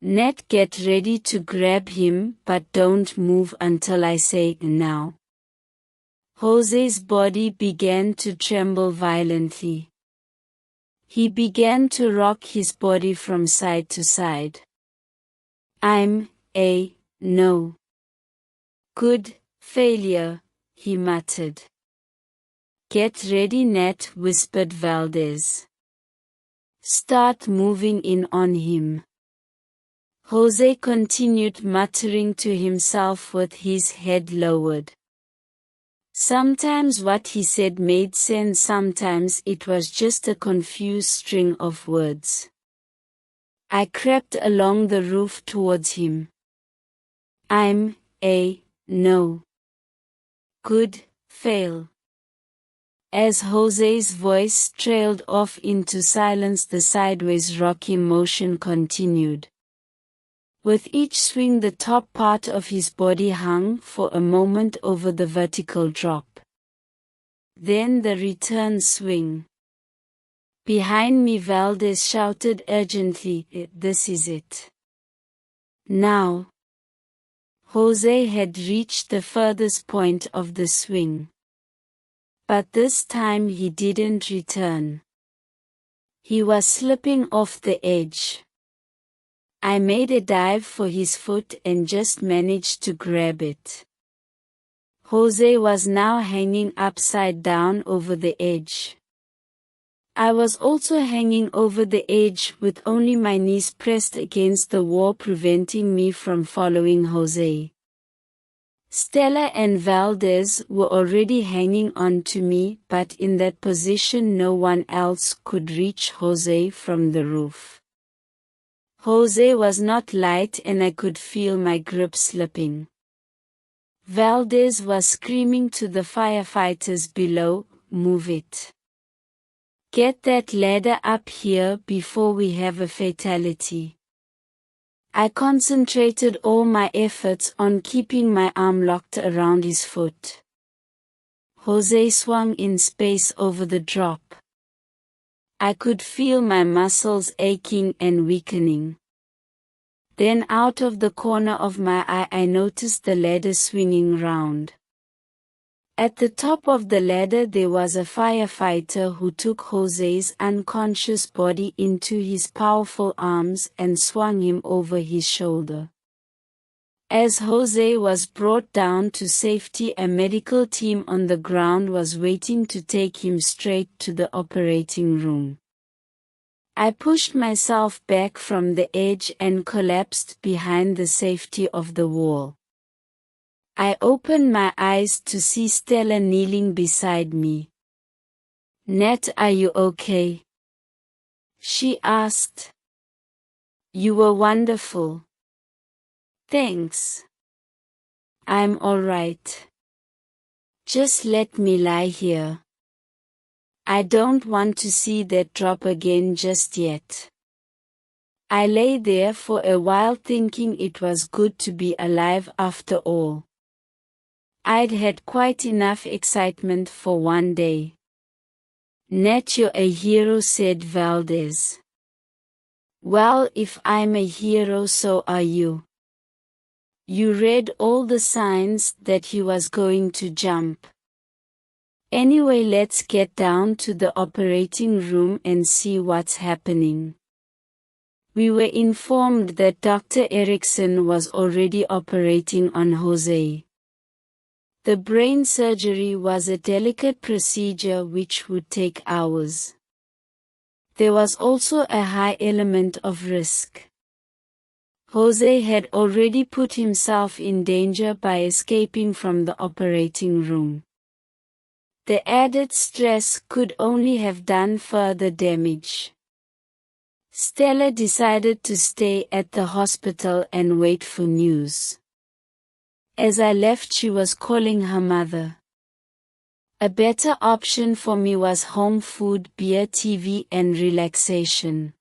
S1: Ned, get ready to grab him, but don't move until I say now. Jose's body began to tremble violently. He began to rock his body from side to side. No. Good failure, he muttered. Get ready, Ned, whispered Valdez. Start moving in on him. Jose continued muttering to himself with his head lowered. Sometimes what he said made sense, sometimes it was just a confused string of words. I crept along the roof towards him. No. Good fail. As Jose's voice trailed off into silence, the sideways rocking motion continued. With each swing, the top part of his body hung for a moment over the vertical drop. Then the return swing. Behind me, Valdez shouted urgently, this is it. Now. Jose had reached the furthest point of the swing. But this time he didn't return. He was slipping off the edge. I made a dive for his foot and just managed to grab it. Jose was now hanging upside down over the edge. I was also hanging over the edge with only my knees pressed against the wall, preventing me from following Jose. Stella and Valdez were already hanging on to me, but in that position no one else could reach Jose from the roof. Jose was not light and I could feel my grip slipping. Valdez was screaming to the firefighters below, move it. Get that ladder up here before we have a fatality. I concentrated all my efforts on keeping my arm locked around his foot. Jose swung in space over the drop. I could feel my muscles aching and weakening. Then out of the corner of my eye I noticed the ladder swinging round. At the top of the ladder there was a firefighter who took Jose's unconscious body into his powerful arms and swung him over his shoulder. As Jose was brought down to safety, a medical team on the ground was waiting to take him straight to the operating room. I pushed myself back from the edge and collapsed behind the safety of the wall. I opened my eyes to see Stella kneeling beside me. "Nat, are you okay?" she asked. "You were wonderful." "Thanks. I'm alright. Just let me lie here. I don't want to see that drop again just yet." I lay there for a while thinking it was good to be alive after all. I'd had quite enough excitement for one day. "Nat, you're a hero," said Valdez. "Well, if I'm a hero, so are you. You read all the signs that he was going to jump. Anyway, let's get down to the operating room and see what's happening." We were informed that Dr. Erickson was already operating on Jose. The brain surgery was a delicate procedure which would take hours. There was also a high element of risk. Jose had already put himself in danger by escaping from the operating room. The added stress could only have done further damage. Stella decided to stay at the hospital and wait for news. As I left, she was calling her mother. A better option for me was home food, beer, TV, and relaxation.